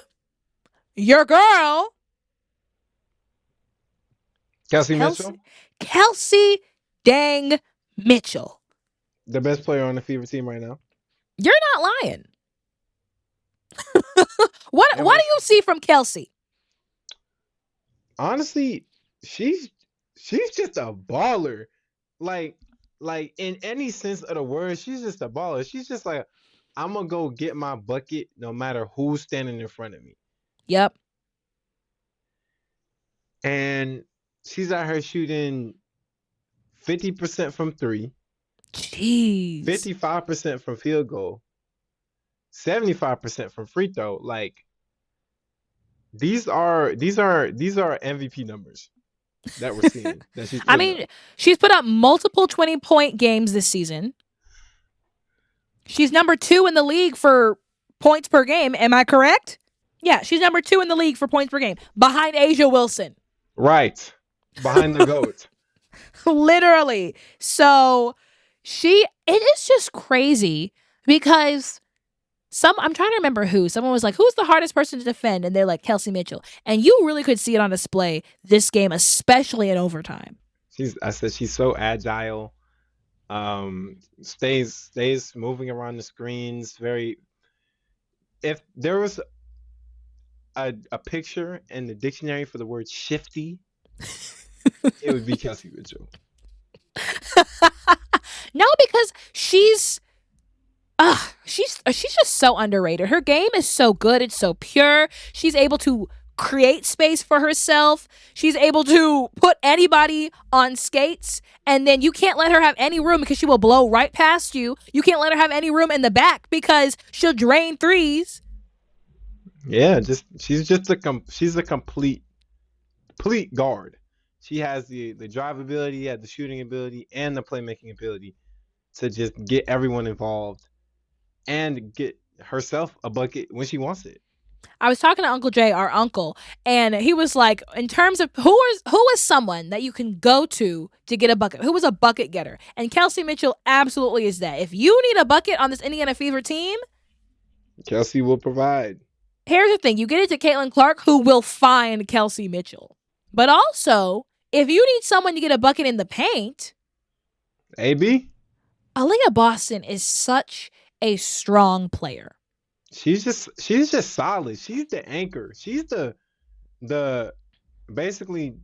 your girl, Kelsey dang Mitchell. The best player on the Fever team right now. You're not lying. What do you see from Kelsey? Honestly, she's just a baller. Like in any sense of the word, she's just a baller. She's just like, I'm gonna go get my bucket no matter who's standing in front of me. Yep. And she's out here shooting 50% from 3. Jeez. 55% from field goal. 75% from free throw. Like, these are MVP numbers that we're seeing. That she's I mean, she's put up multiple 20-point games this season. She's number 2 in the league for points per game. Am I correct? Yeah, she's number 2 in the league for points per game, behind Asia Wilson. Right. Behind the GOAT. Literally. So it is just crazy, because I'm trying to remember someone was like, who's the hardest person to defend? And they're like, Kelsey Mitchell. And you really could see it on display this game, especially in overtime. She's so agile. Stays moving around the screens. If there was a picture in the dictionary for the word shifty, it would be Kelsey Mitchell. No, because she's just so underrated. Her game is so good. It's so pure. She's able to create space for herself. She's able to put anybody on skates, and then you can't let her have any room because she will blow right past you. You can't let her have any room in the back because she'll drain threes. Yeah, she's a complete guard. She has the drive ability, the shooting ability, and the playmaking ability to just get everyone involved and get herself a bucket when she wants it. I was talking to Uncle Jay, our uncle, and he was like, in terms of who is someone that you can go to get a bucket? Who is a bucket getter? And Kelsey Mitchell absolutely is that. If you need a bucket on this Indiana Fever team, Kelsey will provide. here's the thing. You get it to Caitlin Clark, who will find Kelsey Mitchell. But also, if you need someone to get a bucket in the paint, AB? Aaliyah Boston is such a strong player. She's just solid. She's the anchor. She's the basically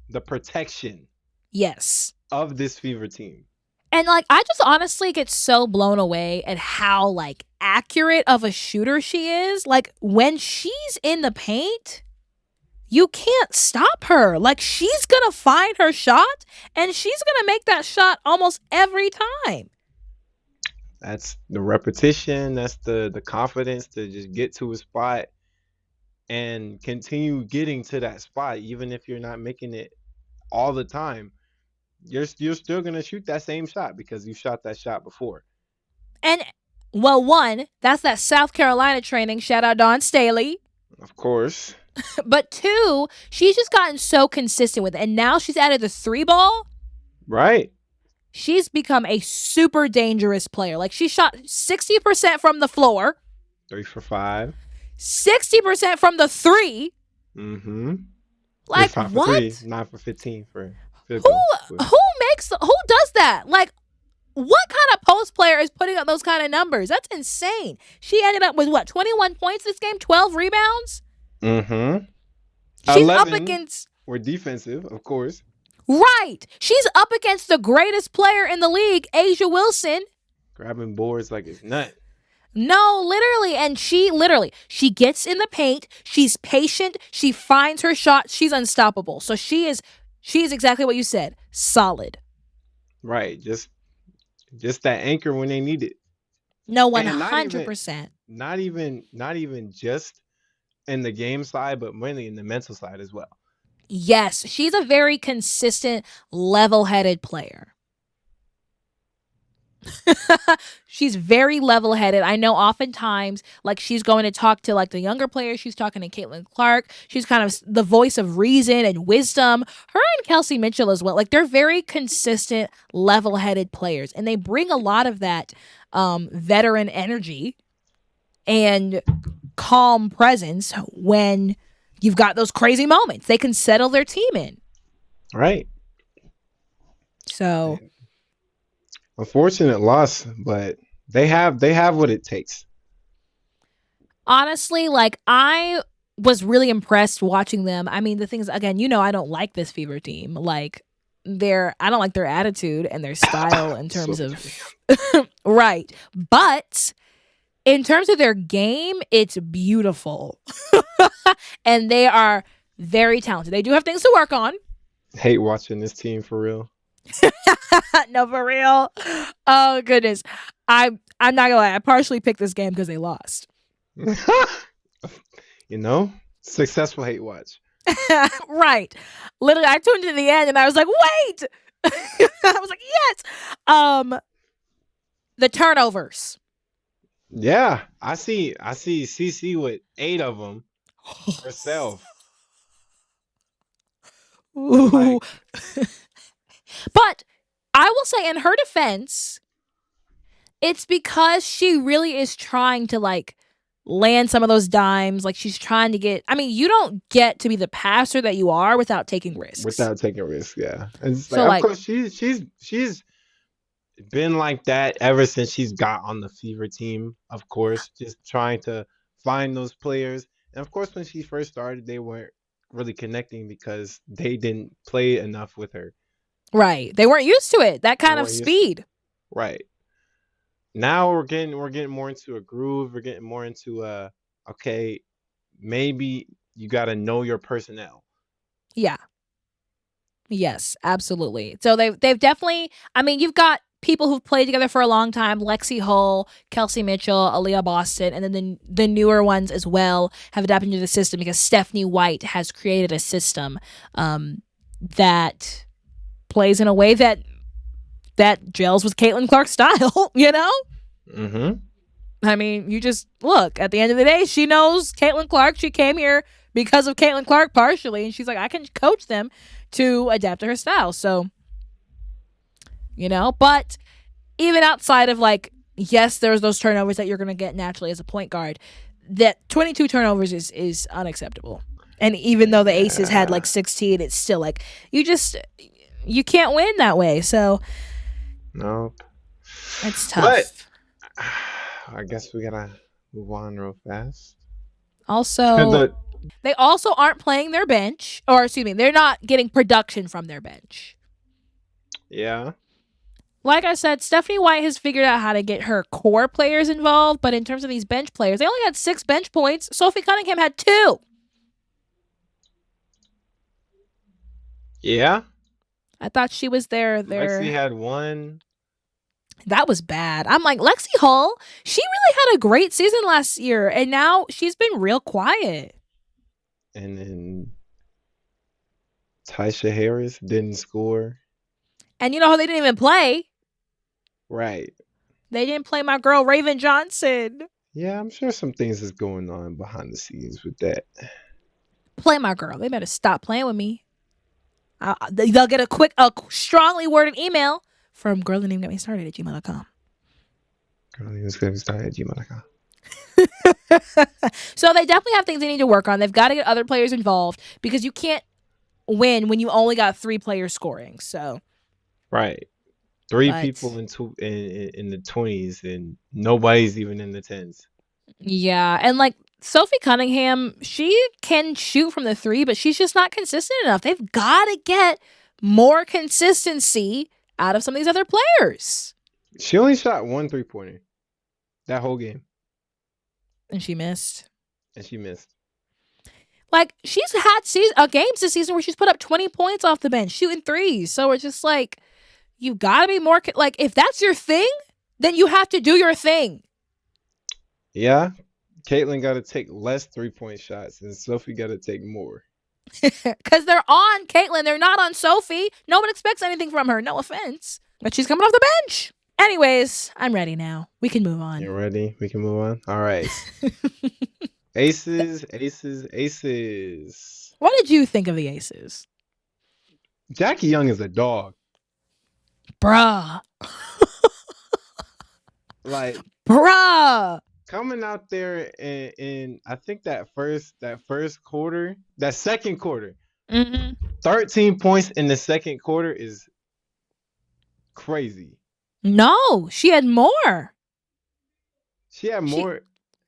the protection Yes. of this Fever team. And like I just honestly get so blown away at how like accurate of a shooter she is. Like when she's in the paint, you can't stop her. Like she's going to find her shot and she's going to make that shot almost every time. That's the repetition. That's the confidence to just get to a spot and continue getting to that spot, even if you're not making it all the time. You're still gonna shoot that same shot because you shot that shot before. And well, one, that's that South Carolina training. Shout out Dawn Staley. Of course. But two, she's just gotten so consistent with it. And now she's added the 3-ball. Right. She's become a super dangerous player. Like she shot 60% from the floor, 3 for 5. 60% from the 3. Mm-hmm. Like 5 what? for 3, 9 for 15 for field Who does that? Like what kind of post player is putting up those kind of numbers? That's insane. She ended up with what, 21 points this game, 12 rebounds? Mm-hmm. She's up against were defensive, of course. Right. She's up against the greatest player in the league, Asia Wilson. Grabbing boards like it's nut. No, literally. And she gets in the paint. She's patient. She finds her shot. She's unstoppable. So she is exactly what you said. Solid. Right. Just that anchor when they need it. No, 100%. Not even just in the game side, but mainly in the mental side as well. Yes, she's a very consistent, level-headed player. She's very level-headed. I know oftentimes, like, she's going to talk to, like, the younger players. She's talking to Caitlin Clark. She's kind of the voice of reason and wisdom. Her and Kelsey Mitchell as well. Like, they're very consistent, level-headed players. And they bring a lot of that veteran energy and calm presence when you've got those crazy moments. They can settle their team in. Right. So unfortunate loss, but they have what it takes. Honestly, like I was really impressed watching them. I mean, the thing is, again, I don't like this Fever team. Like I don't like their attitude and their style in terms of right. But in terms of their game, it's beautiful. And they are very talented. They do have things to work on. Hate watching this team for real. No, for real. Oh goodness. I'm not gonna lie. I partially picked this game because they lost. Successful hate watch. Right. Literally, I tuned to the end and I was like, wait. I was like, yes. The turnovers. Yeah, I see CC with 8 of them herself. Ooh. But I will say, in her defense, it's because she really is trying to like land some of those dimes. Like she's trying to get. I mean, you don't get to be the passer that you are without taking risks. Yeah. And so of course, she's been like that ever since she's got on the Fever team. Of course, just trying to find those players. And of course, when she first started, they weren't really connecting because they didn't play enough with her. Right. They weren't used to it. That kind of speed. Right. Now we're getting more into a groove. We're getting more into okay, maybe you got to know your personnel. Yeah. Yes, absolutely. So they've definitely, I mean, you've got people who've played together for a long time, Lexi Hull, Kelsey Mitchell, Aaliyah Boston, and then the newer ones as well have adapted into the system because Stephanie White has created a system that plays in a way that gels with Caitlin Clark's style, Mm-hmm. I mean, you just look. At the end of the day, she knows Caitlin Clark. She came here because of Caitlin Clark partially, and she's like, I can coach them to adapt to her style. So, but even outside of like, yes, there's those turnovers that you're going to get naturally as a point guard. That 22 turnovers is unacceptable. And even though the Aces had like 16, it's still like you can't win that way. So Nope. It's tough. But I guess we gotta move on real fast. Also, they also aren't playing their bench, or excuse me, they're not getting production from their bench. Yeah. Like I said, Stephanie White has figured out how to get her core players involved, but in terms of these bench players, they only had 6 bench points. Sophie Cunningham had 2. Yeah. I thought she was there. Lexi had 1. That was bad. I'm like, Lexi Hull, she really had a great season last year, and now she's been real quiet. And then Tysha Harris didn't score. And you know how they didn't even play? Right. They didn't play my girl Raven Johnson. Yeah, I'm sure some things is going on behind the scenes with that. Play my girl. They better stop playing with me. They'll get a strongly worded email from girl the name got me started at gmail.com. Girl the name got me started at gmail.com. So they definitely have things they need to work on. They've got to get other players involved because you can't win when you only got 3 players scoring. So right. 3 people in the 20s and nobody's even in the 10s. Yeah, and like Sophie Cunningham, she can shoot from the 3, but she's just not consistent enough. They've got to get more consistency out of some of these other players. She only shot 1 3-pointer that whole game. And she missed. Like, she's had games this season where she's put up 20 points off the bench, shooting 3s. So it's just like, you got to be more, like, if that's your thing, then you have to do your thing. Yeah. Caitlin got to take less 3-point shots, and Sophie got to take more. Because they're on Caitlin. They're not on Sophie. No one expects anything from her. No offense. But she's coming off the bench. Anyways, I'm ready now. We can move on. You're ready? We can move on? All right. Aces. What did you think of the Aces? Jackie Young is a dog. Bruh. Like, bruh. Coming out there in I think that second quarter, 13 points in the second quarter is crazy. No, she had more. She had more.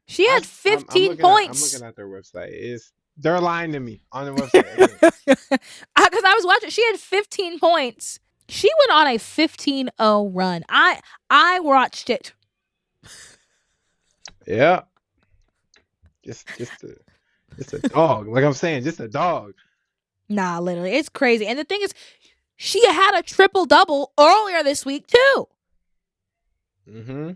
She had 15 points. I'm looking at their website. They're lying to me on the website. Because I was watching. She had 15 points. She went on a 15-0 run. I watched it. Yeah. Just a dog. Like I'm saying, just a dog. Nah, literally. It's crazy. And the thing is, she had a triple-double earlier this week, too. Mm-hmm.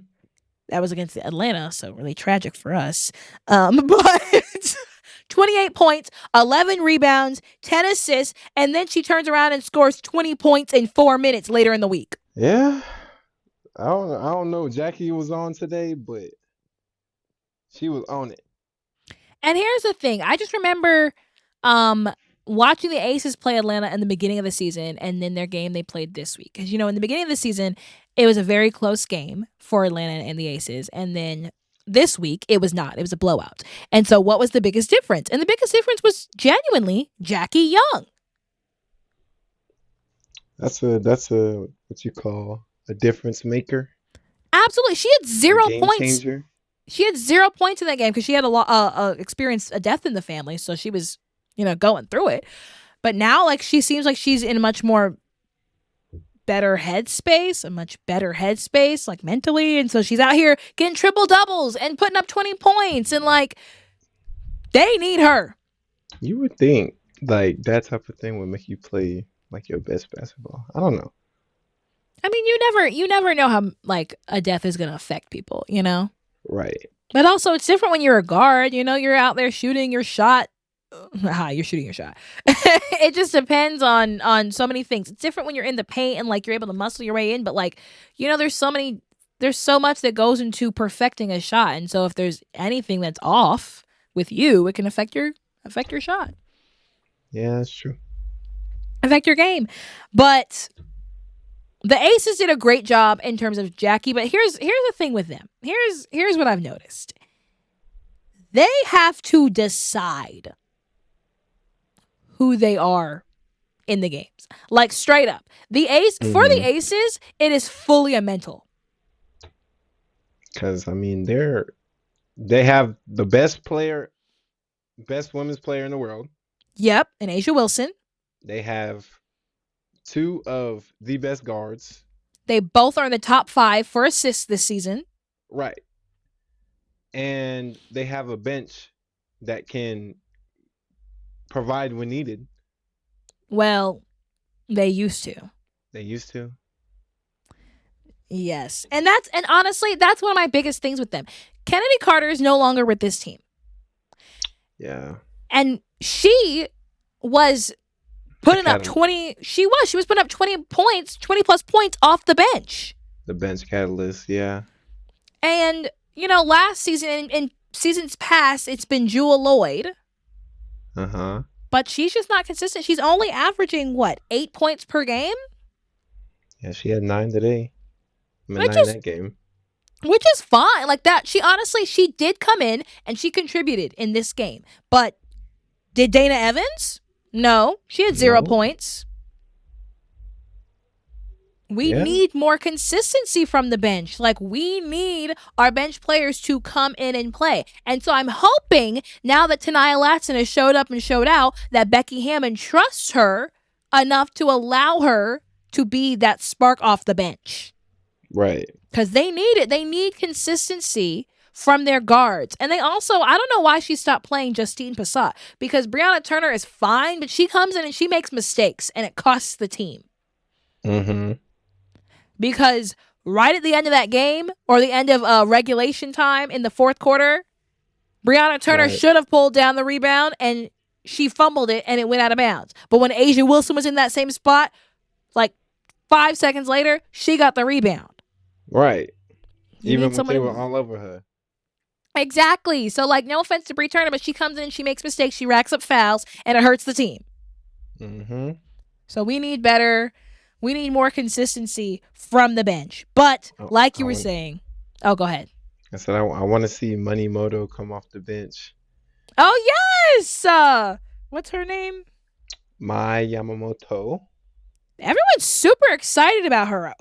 That was against Atlanta, so really tragic for us. But 28 points, 11 rebounds, 10 assists, and then she turns around and scores 20 points in 4 minutes later in the week. Yeah. I don't know. Jackie was on today, but she was on it. And here's the thing. I just remember watching the Aces play Atlanta in the beginning of the season and then their game they played this week. Because, in the beginning of the season, it was a very close game for Atlanta and the Aces. And then this week, it was not. It was a blowout. And so what was the biggest difference? And the biggest difference was genuinely Jackie Young. That's a what you call a difference maker. Absolutely. She had 0 points. Changer. She had 0 points in that game because she had experienced a death in the family. So she was, going through it. But now, like, she seems like she's in a much more better headspace, like, mentally. And so she's out here getting triple doubles and putting up 20 points. And, like, they need her. You would think, like, that type of thing would make you play, like, your best basketball. I don't know. I mean, you never know how, like, a death is going to affect people, Right. But also, it's different when you're a guard. You're out there shooting your shot. You're shooting your shot. It just depends on so many things. It's different when you're in the paint and, like, you're able to muscle your way in. But, like, there's so many there's so much that goes into perfecting a shot, and so if there's anything that's off with you, it can affect your shot, Yeah, that's true. affect your game. But the Aces did a great job in terms of Jackie. But here's the thing with them. Here's what I've noticed. They have to decide who they are in the games. Like, straight up. For the Aces, it is fully a mental. Because I mean, they have the best women's player in the world. Yep, and A'ja Wilson. They have 2 of the best guards. They both are in the top 5 for assists this season. Right. And they have a bench that can provide when needed. Well, they used to. They used to. Yes. And honestly, that's one of my biggest things with them. Kennedy Carter is no longer with this team. Yeah. And she was putting up 20. She was putting up 20 points, 20 plus points off the bench. The bench catalyst, yeah. And, last season and seasons past, it's been Jewel Lloyd. Uh-huh. But she's just not consistent. She's only averaging, 8 points per game? Yeah, she had 9 today. I mean, 9 in that game. Which is fine. Like that, she did come in and she contributed in this game. But did Dana Evans? No. She had 0 points. We need more consistency from the bench. Like, we need our bench players to come in and play. And so I'm hoping, now that Tania Latson has showed up and showed out, that Becky Hammon trusts her enough to allow her to be that spark off the bench. Right. Because they need it. They need consistency from their guards. And they also, I don't know why she stopped playing Justine Passat. Because Brianna Turner is fine, but she comes in and she makes mistakes, and it costs the team. Mm-hmm. Because right at the end of that game, or the end of regulation time in the fourth quarter, Brianna Turner should have pulled down the rebound, and she fumbled it, and it went out of bounds. But when A'ja Wilson was in that same spot, like 5 seconds later, she got the rebound. Right. Even when they were all over her. Exactly. So, no offense to Bri Turner, but she comes in and she makes mistakes, she racks up fouls, and it hurts the team. Mm-hmm. So we need better. We need more consistency from the bench. But like you were saying, go ahead. I said I want to see Money Moto come off the bench. Oh, yes. What's her name? Mai Yamamoto. Everyone's super excited about her.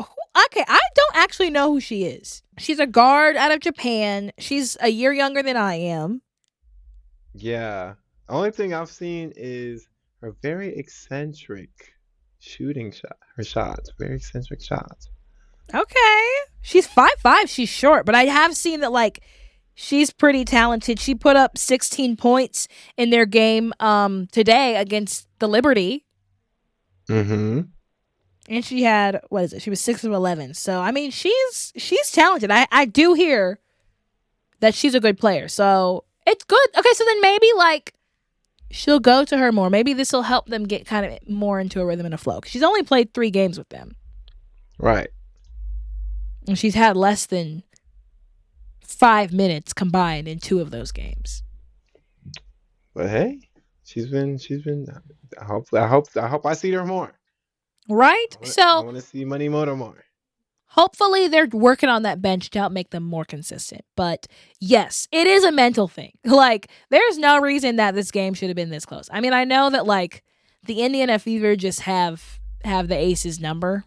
Okay, I don't actually know who she is. She's a guard out of Japan. She's a year younger than I am. Yeah. The only thing I've seen is her very eccentric shooting shot. Her shots. Very eccentric shots. Okay. She's 5'5". She's short, but I have seen that, she's pretty talented. She put up 16 points in their game today against the Liberty. Mm-hmm. And she had, she was 6 of 11. So, I mean, she's talented. I do hear that she's a good player. So, it's good. Okay, so then maybe, she'll go to her more. Maybe this will help them get kind of more into a rhythm and a flow. 'Cause she's only played 3 games with them. Right. And she's had less than 5 minutes combined in 2 of those games. But hey, she's been. I hope I see her more. Right? I want to see Money Moto more. Hopefully they're working on that bench to help make them more consistent. But yes, it is a mental thing. There's no reason that this game should have been this close. I mean, I know that the Indiana Fever just have the Aces number.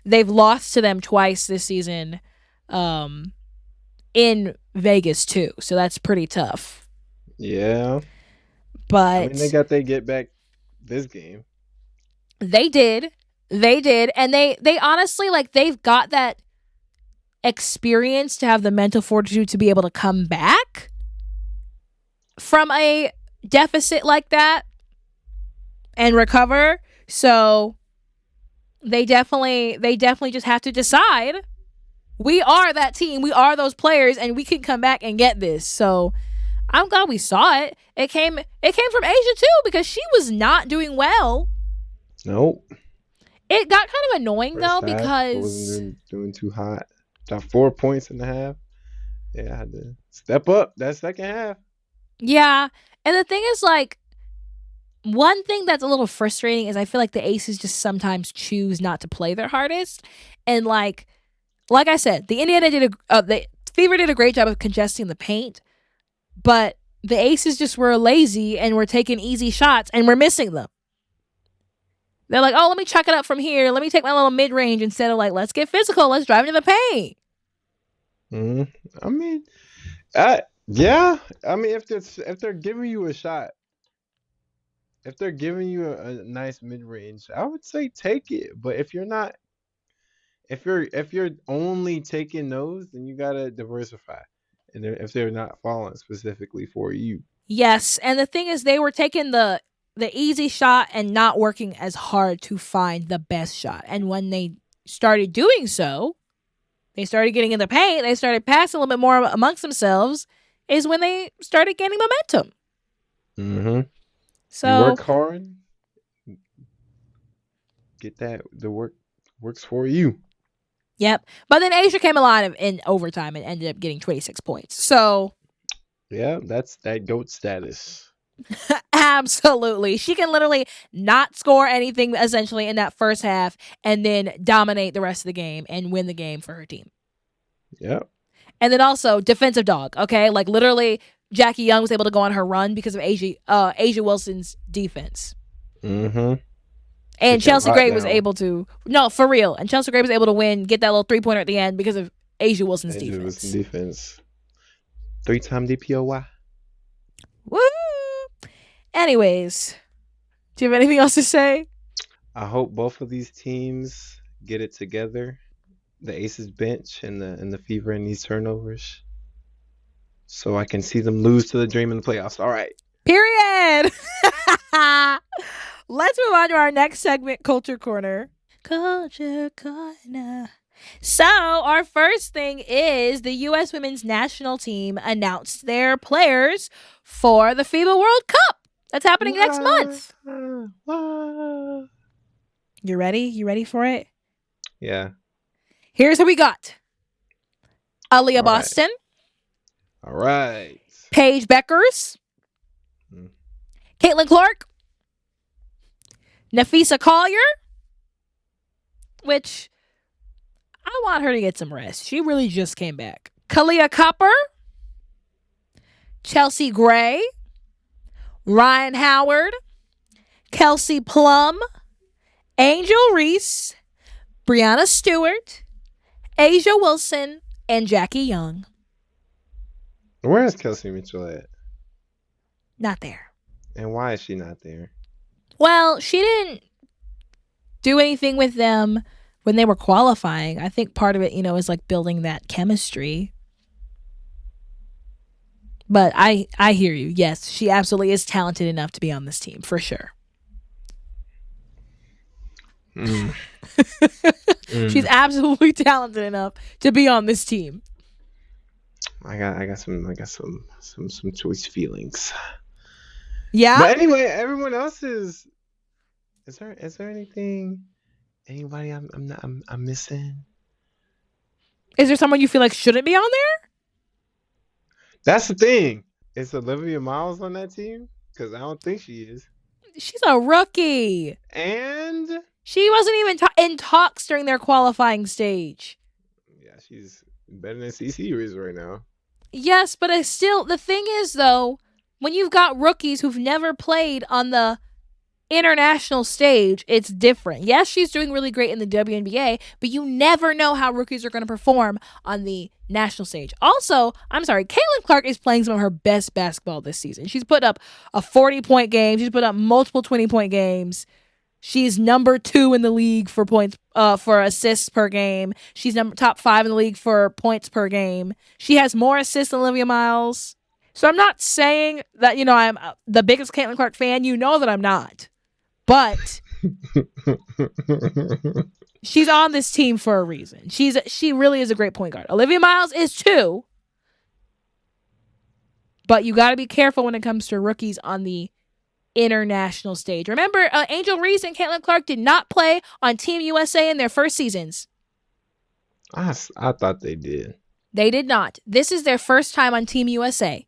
They've lost to them twice this season in Vegas too. So that's pretty tough. Yeah. But I mean, they got their get back this game. They did. And they honestly, they've got that experience to have the mental fortitude to be able to come back from a deficit like that and recover. So they definitely just have to decide, we are that team, we are those players, and we can come back and get this. So I'm glad we saw it. It came from A'ja too, because she was not doing well. Nope. It got kind of annoying First though half, it because wasn't doing too hot. Got 4 points in the half. Yeah, I had to step up that second half. yeah, and the thing is like one thing that's a little frustrating is I feel like the Aces just sometimes choose not to play their hardest, and like I said, the Fever did a great job of congesting the paint, but the Aces just were lazy and were taking easy shots and we're missing them. They're like, oh, let me chuck it up from here. Let me take my little mid range instead of like, let's get physical. Let's drive into the paint. I mean, yeah. I mean, if they're giving you a shot, if they're giving you a nice mid range, I would say take it. But if you're only taking those, then you gotta diversify. And if they're not falling specifically for you. Yes, and the thing is, they were taking the easy shot and not working as hard to find the best shot. And when they started doing so, they started getting in the paint. They started passing a little bit more amongst themselves. Is when they started gaining momentum. Mm-hmm. So you work hard, get that the work works for you. Yep. But then Asia came alive in overtime and ended up getting 26 points. So Yeah, that's that GOAT status. absolutely. She can literally not score anything essentially in that first half and then dominate the rest of the game and win the game for her team. Yep. And then also defensive dog, okay? Like literally Jackie Young was able to go on her run because of Asia Wilson's defense. Mm-hmm. And Chelsea Gray was able to, no, for real. And Chelsea Gray was able to win, get that little 3-pointer at the end because of Asia Wilson's defense. 3-time DPOY. Woo! Anyways, do you have anything else to say? I hope both of these teams get it together. The Aces bench and the Fever and these turnovers. So I can see them lose to the Dream in the playoffs. All right. Period. Let's move on to our next segment, Culture Corner. Culture Corner. So, our first thing is the U.S. women's national team announced their players for the FIBA World Cup. That's happening next month. You ready? You ready for it? Yeah. Here's who we got. Aaliyah Boston. All right. Paige Beckers. Caitlin Clark. Nafisa Collier. Which I want her to get some rest. She really just came back. Kalia Copper. Chelsea Gray. Ryan Howard. Kelsey Plum. Angel Reese. Brianna Stewart. Asia Wilson. And Jackie Young. Where is Kelsey Mitchell at? Not there. And why is she not there? Well, she didn't do anything with them when they were qualifying. I think part of it, is like building that chemistry. But I hear you. Yes, she absolutely is talented enough to be on this team, for sure. She's absolutely talented enough to be on this team. I got some choice feelings. Yeah. But anyway, everyone else is there anybody I'm missing? Is there someone you feel like shouldn't be on there? That's the thing. Is Olivia Miles on that team? Because I don't think she is. She's a rookie. And she wasn't even in talks during their qualifying stage. Yeah, she's better than CC is right now. Yes, but the thing is, though, when you've got rookies who've never played on the international stage, it's different. Yes, she's doing really great in the WNBA, but you never know how rookies are going to perform on the national stage. Also, I'm sorry, Caitlin Clark is playing some of her best basketball this season. She's put up a 40-point game. She's put up multiple 20-point games. She's number 2 in the league for points, for assists per game. She's top 5 in the league for points per game. She has more assists than Olivia Miles. So I'm not saying that, I'm the biggest Caitlin Clark fan. You know that I'm not. But she's on this team for a reason. She really is a great point guard. Olivia Miles is too. But you got to be careful when it comes to rookies on the international stage. Remember, Angel Reese and Caitlin Clark did not play on Team USA in their first seasons. I thought they did. They did not. This is their first time on Team USA,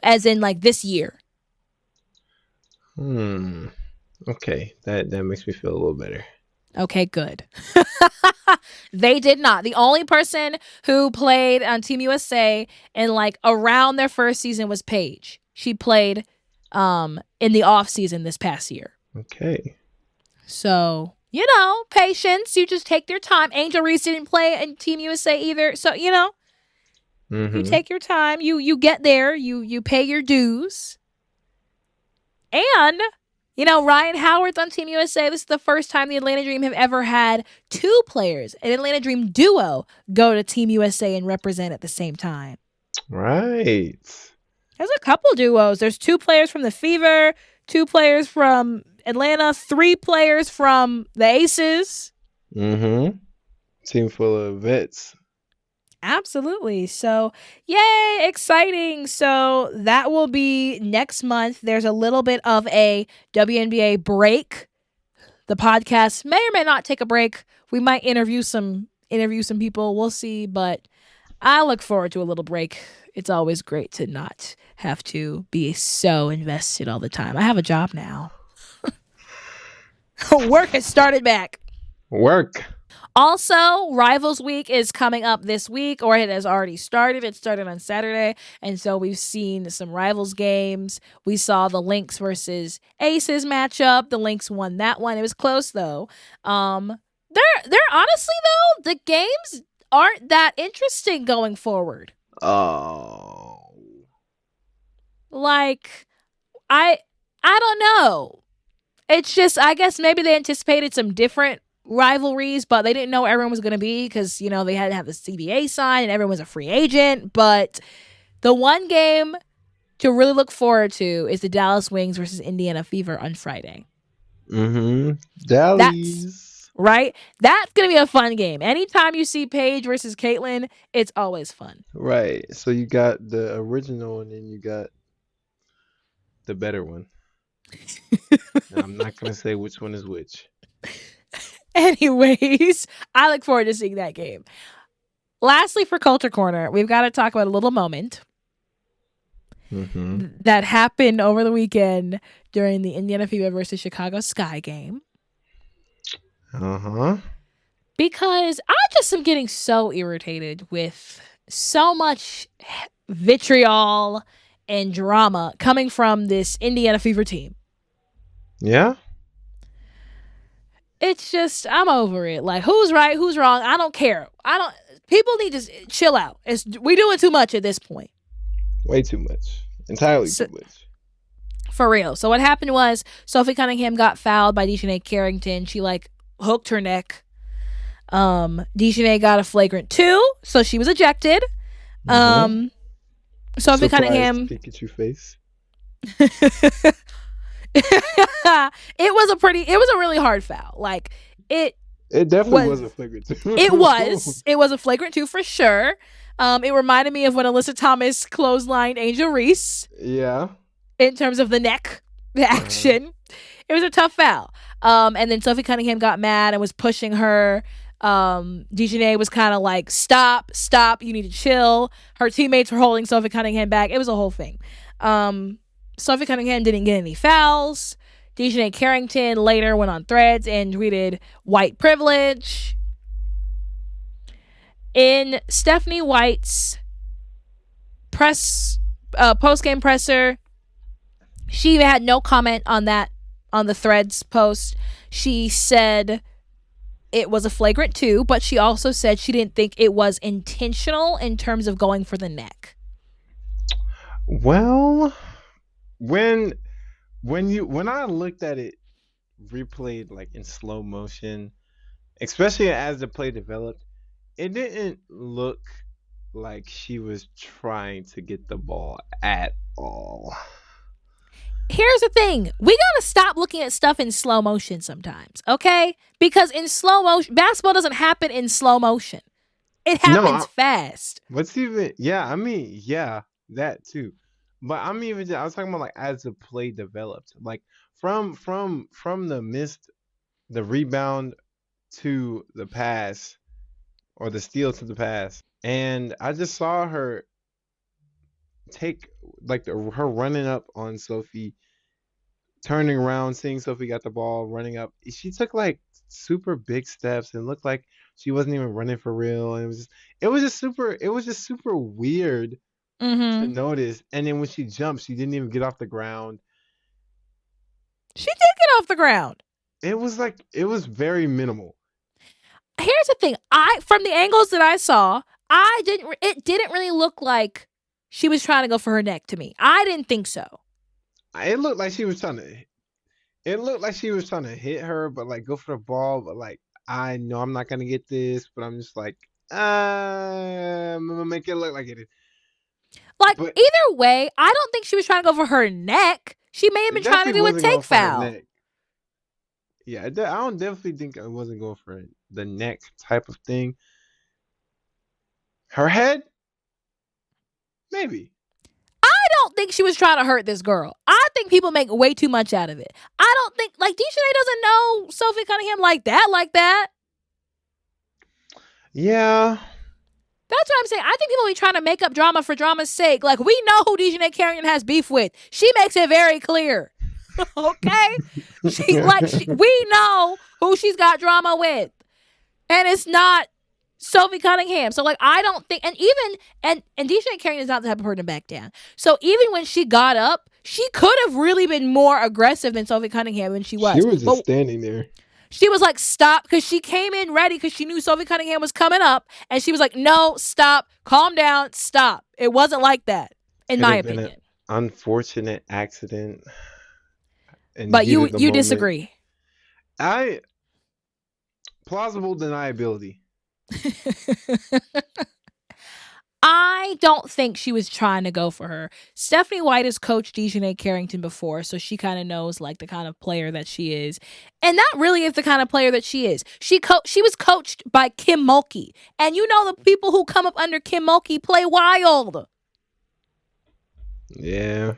as in like this year. Okay, that makes me feel a little better. Okay, good. They did not. The only person who played on Team USA in like around their first season was Paige. She played in the off season this past year. Okay. So, patience. You just take your time. Angel Reese didn't play in Team USA either. So, you take your time. You get there. You pay your dues. And, Ryan Howard's on Team USA. This is the first time the Atlanta Dream have ever had two players, an Atlanta Dream duo, go to Team USA and represent at the same time. Right. There's a couple duos. There's 2 players from the Fever, 2 players from Atlanta, 3 players from the Aces. Team full of vets. Absolutely. So, yay, exciting. So that will be next month. There's a little bit of a WNBA break. The podcast may or may not take a break. We might interview some people. We'll see, but I look forward to a little break. It's always great to not have to be so invested all the time. I have a job now. Work has started back. Work. Also, Rivals Week is coming up this week, or it has already started. It started on Saturday, and so we've seen some Rivals games. We saw the Lynx versus Aces matchup. The Lynx won that one. It was close, though. They're honestly, though, the games aren't that interesting going forward. Oh. Like, I don't know. It's just, I guess maybe they anticipated some different rivalries, but they didn't know everyone was going to be because, they had to have the CBA sign and everyone was a free agent. But the one game to really look forward to is the Dallas Wings versus Indiana Fever on Friday. Dallas. Right? That's going to be a fun game. Anytime you see Paige versus Caitlin, it's always fun. Right. So you got the original and then you got the better one. I'm not going to say which one is which. Anyways, I look forward to seeing that game. Lastly, for Culture Corner, we've got to talk about a little moment that happened over the weekend during the Indiana Fever versus Chicago Sky game. Because I just am getting so irritated with so much vitriol and drama coming from this Indiana Fever team. Yeah? It's just, I'm over it. Like, who's right, who's wrong? I don't care. People need to chill out. We doing too much at this point. Way too much. Entirely too much. For real. So what happened was Sophie Cunningham got fouled by Dejanay Carrington. She hooked her neck. Dejanay got a flagrant 2, so she was ejected. Sophie Surprised Cunningham. Pikachu face. It was a really hard foul. Like it definitely was a flagrant 2. It was a flagrant 2 for sure. It reminded me of when Alyssa Thomas clotheslined Angel Reese. Yeah. In terms of the action. It was a tough foul. And then Sophie Cunningham got mad and was pushing her. Dejanay was kind of like, stop, you need to chill. Her teammates were holding Sophie Cunningham back. It was a whole thing. Sophie Cunningham didn't get any fouls. Dejanay Carrington later went on Threads and tweeted white privilege. In Stephanie White's post-game presser, she had no comment on the Threads post. She said it was a flagrant 2, but she also said she didn't think it was intentional in terms of going for the neck. Well, when I looked at it replayed in slow motion, especially as the play developed, it didn't look like she was trying to get the ball at all. Here's the thing. We got to stop looking at stuff in slow motion sometimes, okay? Because in slow motion, basketball doesn't happen in slow motion. It happens fast. What's even, that too. But I was talking about like as the play developed, like from the missed the rebound to the pass or the steal to the pass, and I just saw her take like her running up on Sophie, turning around, seeing Sophie got the ball, running up. She took like super big steps and looked like she wasn't even running for real. And it was just super weird to Mm-hmm. notice. And then when she jumped, she didn't even get off the ground. She did get off the ground. It was very minimal. Here's the thing. From the angles that I saw, it didn't really look like she was trying to go for her neck to me. I didn't think so. It looked like she was trying to hit her, but like go for the ball, but like I know I'm not gonna get this, but I'm just like, I'm gonna make it look like it is. Like, But either way, I don't think she was trying to go for her neck. She may have it been trying to definitely do a wasn't going take for her foul. neck. Yeah, I don't definitely think I wasn't going for the neck type of thing. Her head, maybe. I don't think she was trying to hurt this girl. I think people make way too much out of it. I don't think, like, Dejanay doesn't know Sophie Cunningham like that. Yeah. That's what I'm saying. I think people be trying to make up drama for drama's sake. Like, we know who Dejanay Carrington has beef with. She makes it very clear. Okay? We know who she's got drama with. And it's not Sophie Cunningham. So, like, I don't think, and Dejanay Carrington is not the type of person to back down. So even when she got up, she could have really been more aggressive than Sophie Cunningham when she was. She was just standing there. She was like, stop, because she came in ready because she knew Sophie Cunningham was coming up. And she was like, no, stop, calm down, stop. It wasn't like that, in my opinion. An unfortunate accident. But you disagree. Plausible deniability. I don't think she was trying to go for her. Stephanie White has coached Dejanay Carrington before, so she kind of knows like the kind of player that she is. And that really is the kind of player that she is. She was coached by Kim Mulkey. And you know the people who come up under Kim Mulkey play wild. Yeah.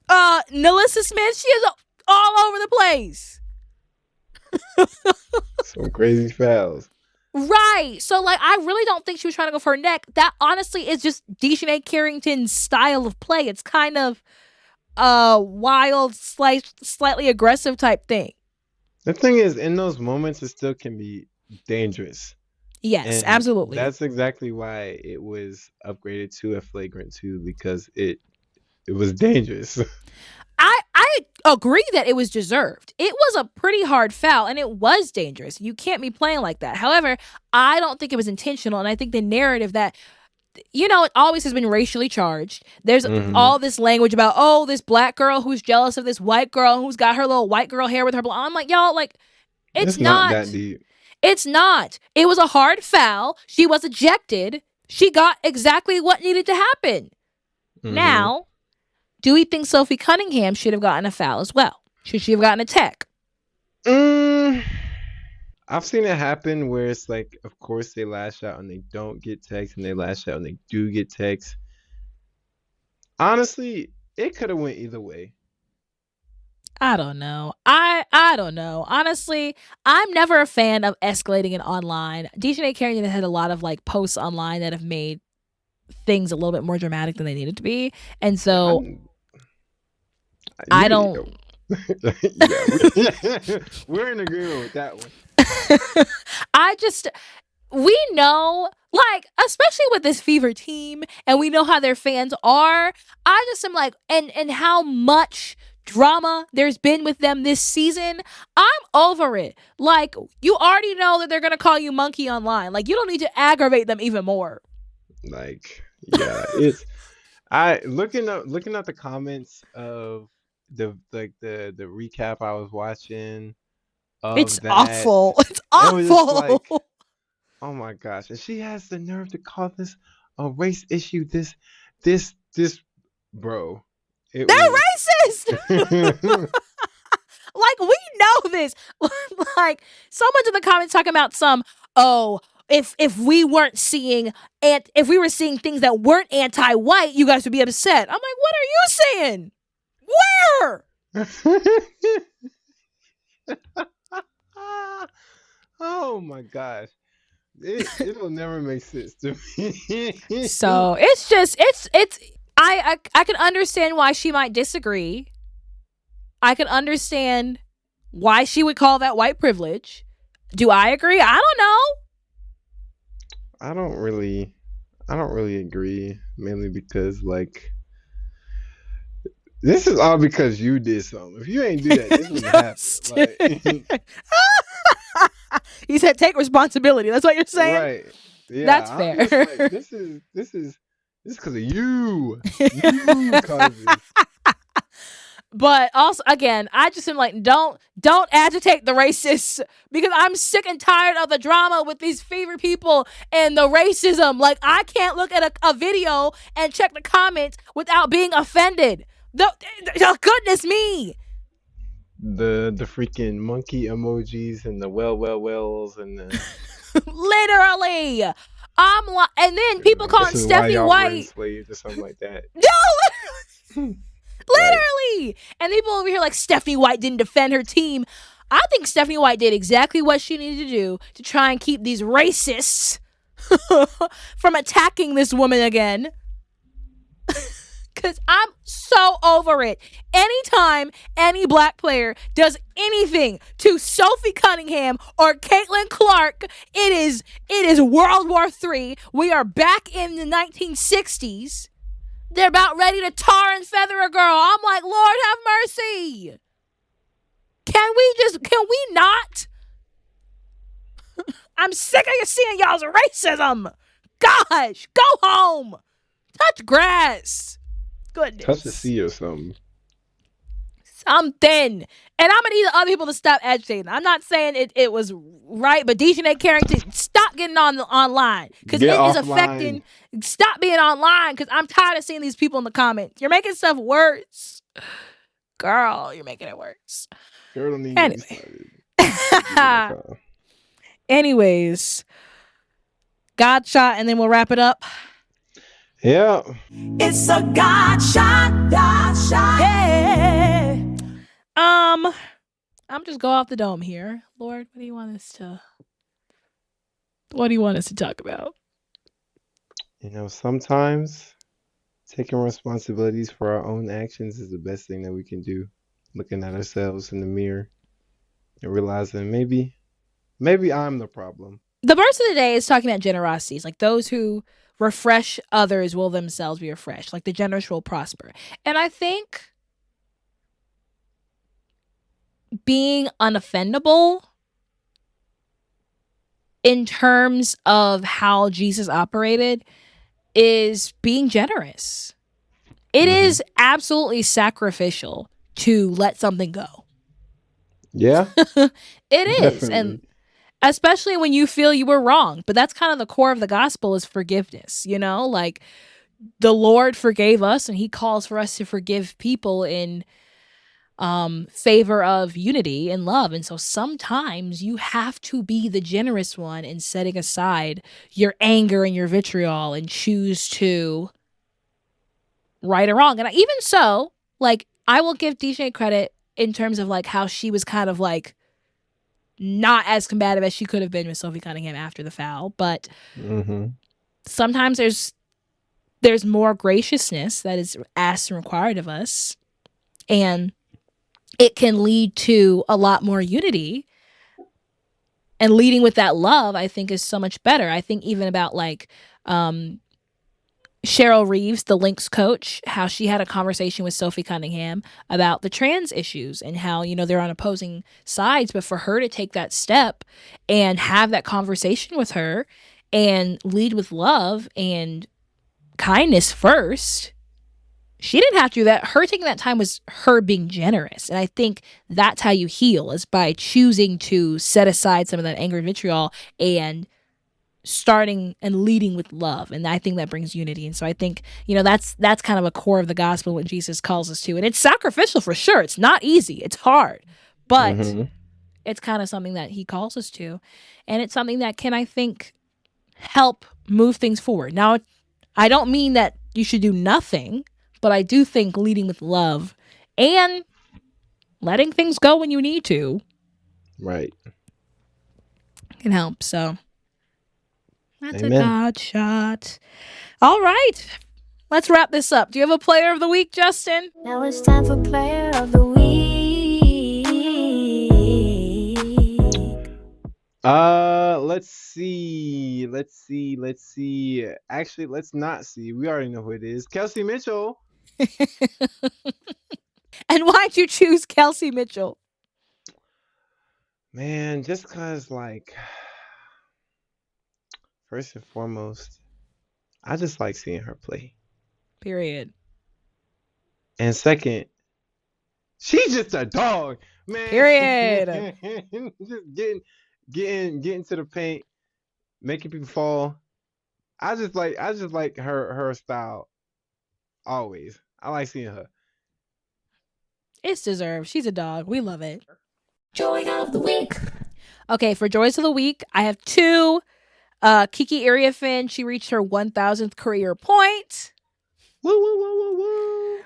Nalissa Smith, she is all over the place. Some crazy fouls. Right. So, like, I really don't think she was trying to go for her neck. That, honestly, is just Dejanay Carrington's style of play. It's kind of wild, slightly aggressive type thing. The thing is, in those moments, it still can be dangerous. Yes, and absolutely. That's exactly why it was upgraded to a flagrant 2, because it was dangerous. I agree that it was deserved. It was a pretty hard foul, and it was dangerous. You can't be playing like that. However, I don't think it was intentional, and I think the narrative that, you know, it always has been racially charged. There's all this language about, oh, this black girl who's jealous of this white girl who's got her little white girl hair with her blonde. I'm like, y'all, like, it's not that deep. It's not. It was a hard foul. She was ejected. She got exactly what needed to happen. Now, do we think Sophie Cunningham should have gotten a foul as well? Should she have gotten a tech? I've seen it happen where it's like, of course, they lash out and they don't get techs, and they lash out and they do get techs. Honestly, it could have went either way. I don't know. I don't know. Honestly, I'm never a fan of escalating it online. Dejanay Carrington had a lot of like posts online that have made things a little bit more dramatic than they needed to be, and so I don't. We're in agreement with that one. We know, like, especially with this Fever team, and we know how their fans are. I just am like, and how much drama there's been with them this season. I'm over it. Like, you already know that they're gonna call you monkey online. Like, you don't need to aggravate them even more. Like, yeah, it's looking at the comments of the recap I was watching. It's awful. It's awful. It was like, oh my gosh! And she has the nerve to call this a race issue. This, bro. They're racist. Like, we know this. Like, someone's in the comments talking about if we weren't seeing, and if we were seeing things that weren't anti-white, you guys would be upset. I'm like, what are you saying? Where? Oh my gosh. It'll never make sense to me. So it's just I can understand why she might disagree. I can understand why she would call that white privilege. Do I agree? I don't know. I don't really agree, mainly because like this is all because you did something. If you ain't do that, this wouldn't happen. Like, you said take responsibility. That's what you're saying? right. Yeah. That's fair. I'm just like, this is because of you. You caused this. But also, again, I just am like, don't agitate the racists, because I'm sick and tired of the drama with these favorite people and the racism. Like, I can't look at a video and check the comments without being offended. The goodness me. The freaking monkey emojis and the wells and the Literally. I'm like, and then people calling Stephanie White enslaved or something like that. No, literally. And people over here like Stephanie White didn't defend her team. I think Stephanie White did exactly what she needed to do to try and keep these racists from attacking this woman again. Because I'm so over it. Anytime any black player does anything to Sophie Cunningham or Caitlin Clark, it is World War III. We are back in the 1960s. They're about ready to tar and feather a girl. I'm like, Lord have mercy. Can we not? I'm sick of you seeing y'all's racism. Gosh, go home. Touch grass. Goodness. Touch the sea or something. Something. And I'm going to need other people to stop agitating. I'm not saying it was right, but Dejanay Carrington, stop getting online. Because it is affecting. Stop being online, because I'm tired of seeing these people in the comments. You're making stuff worse. Girl, you're making it worse. Girl, don't even Anyways, God shot, and then we'll wrap it up. Yeah. It's a God shot, yeah. I'm just go off the dome here. Lord, what do you want us to talk about? You know, sometimes taking responsibilities for our own actions is the best thing that we can do. Looking at ourselves in the mirror and realizing maybe I'm the problem. The verse of the day is talking about generosity. It's like those who refresh others will themselves be refreshed. Like the generous will prosper. And I think being unoffendable in terms of how Jesus operated is being generous. It is absolutely sacrificial to let something go. Yeah. It is. And especially when you feel you were wrong. But that's kind of the core of the gospel, is forgiveness. You know, like the Lord forgave us, and he calls for us to forgive people in favor of unity and love. And so sometimes you have to be the generous one in setting aside your anger and your vitriol and choose to right or wrong. And even so, like, I will give DJ credit in terms of like how she was kind of like not as combative as she could have been with Sophie Cunningham after the foul. But sometimes there's more graciousness that is asked and required of us. And it can lead to a lot more unity. And leading with that love, I think, is so much better. I think even about like Cheryl Reeves, the Lynx coach, how she had a conversation with Sophie Cunningham about the trans issues and how, you know, they're on opposing sides. But for her to take that step and have that conversation with her and lead with love and kindness first, she didn't have to do that. Her taking that time was her being generous. And I think that's how you heal, is by choosing to set aside some of that anger and vitriol and starting and leading with love. And I think that brings unity. And so I think, you know, that's kind of a core of the gospel, what Jesus calls us to. And it's sacrificial for sure. It's not easy. It's hard. But it's kind of something that he calls us to. And it's something that can, I think, help move things forward. Now, I don't mean that you should do nothing, but I do think leading with love and letting things go when you need to Right. can help. So that's Amen. a God shot. All right. Let's wrap this up. Do you have a player of the week, Justin? Now it's time for player of the week. Let's see. Actually, let's not see. We already know who it is. Kelsey Mitchell. And why'd you choose Kelsey Mitchell? Man, just cause like first and foremost, I just like seeing her play. Period. And second, she's just a dog, man. Period. Just getting to the paint, making people fall. I just like her style. Always. I like seeing her. It's deserved. She's a dog. We love it. Joy of the week. Okay, for Joys of the Week, I have two. Kiki Iriafin, she reached her 1,000th career point. Woo, woo, woo, woo, woo.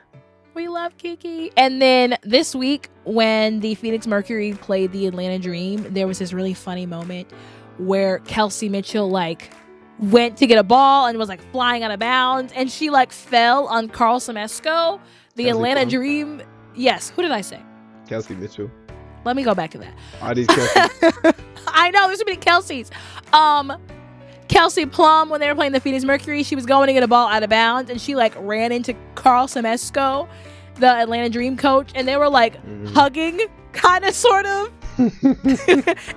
We love Kiki. And then this week, when the Phoenix Mercury played the Atlanta Dream, there was this really funny moment where Kelsey Mitchell, like, went to get a ball and was, like, flying out of bounds. And she, like, fell on Carl Semesco. The Kelsey Atlanta Plum? Dream. Yes. Who did I say? Kelsey Mitchell. Let me go back to that. All these Kelsey. I know, there's so many Kelseys. Kelsey Plum, when they were playing the Phoenix Mercury, she was going to get a ball out of bounds, and she, like, ran into Carl Semesco, the Atlanta Dream coach, and they were, like, hugging, kind of, sort of.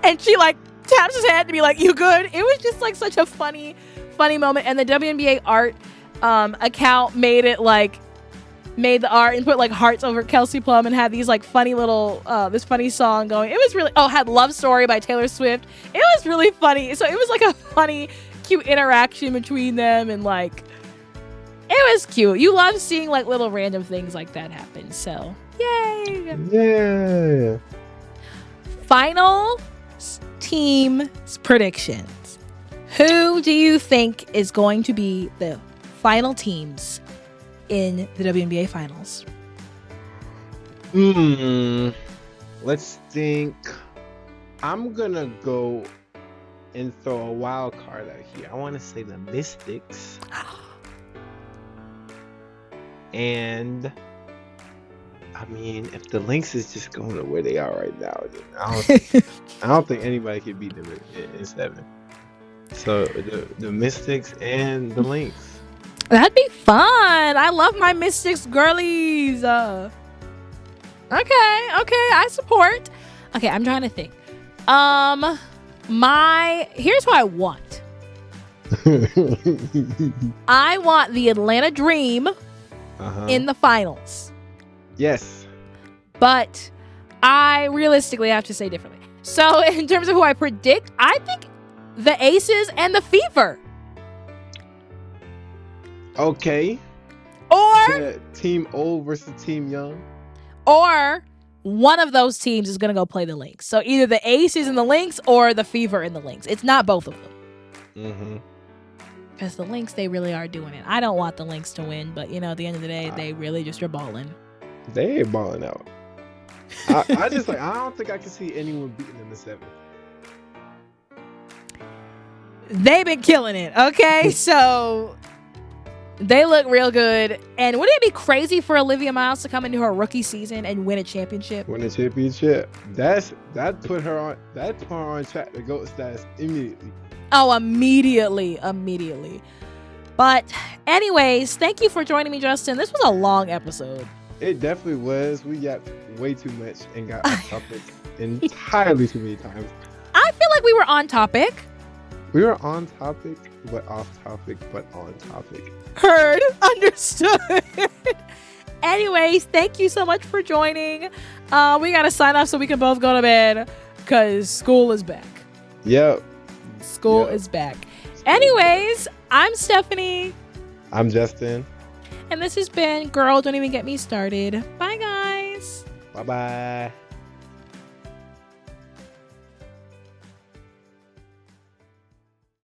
And she, like, taps his head to be like, "You good?" It was just, like, such a funny moment. And the WNBA art account made the art and put, like, hearts over Kelsey Plum and had these, like, funny little, this funny song going. It was really, had Love Story by Taylor Swift. It was really funny. So it was, like, a funny, cute interaction between them, and, like, it was cute. You love seeing, like, little random things like that happen. So, yay. Yeah. Final team predictions. Who do you think is going to be the final teams in the WNBA finals? Let's think. I'm gonna go and throw a wild card out here. I want to say the Mystics. And I mean, if the Lynx is just going to where they are right now, then I don't think anybody can beat them in 7. So the Mystics and the Lynx. That'd be fun. I love my Mystics girlies. Okay, I support. Okay, I'm trying to think. Here's what I want. I want the Atlanta Dream in the finals. Yes. But I realistically have to say differently. So in terms of who I predict, I think the Aces and the Fever. Okay. Or Team old versus Team young. Or one of those teams is going to go play the Lynx. So either the Aces and the Lynx or the Fever and the Lynx. It's not both of them. Because the Lynx, they really are doing it. I don't want the Lynx to win, but, you know, at the end of the day, they really just are balling. They ain't balling out. I just like, I don't think I can see anyone beating them in 7. They've been killing it, okay? So they look real good. And wouldn't it be crazy for Olivia Miles to come into her rookie season and win a championship? That put her on track to GOAT status immediately. Oh, immediately. But anyways, thank you for joining me, Justin. This was a long episode. It definitely was. We got way too much and got off topic entirely too many times. I feel like we were on topic. We were on topic, but off topic, but on topic. Heard. Understood. Anyways, thank you so much for joining. We got to sign off so we can both go to bed because school is back. Yep. School is back. Anyways, I'm Stephanie. I'm Justin. And this has been Girl, Don't Even Get Me Started. Bye, guys. Bye-bye.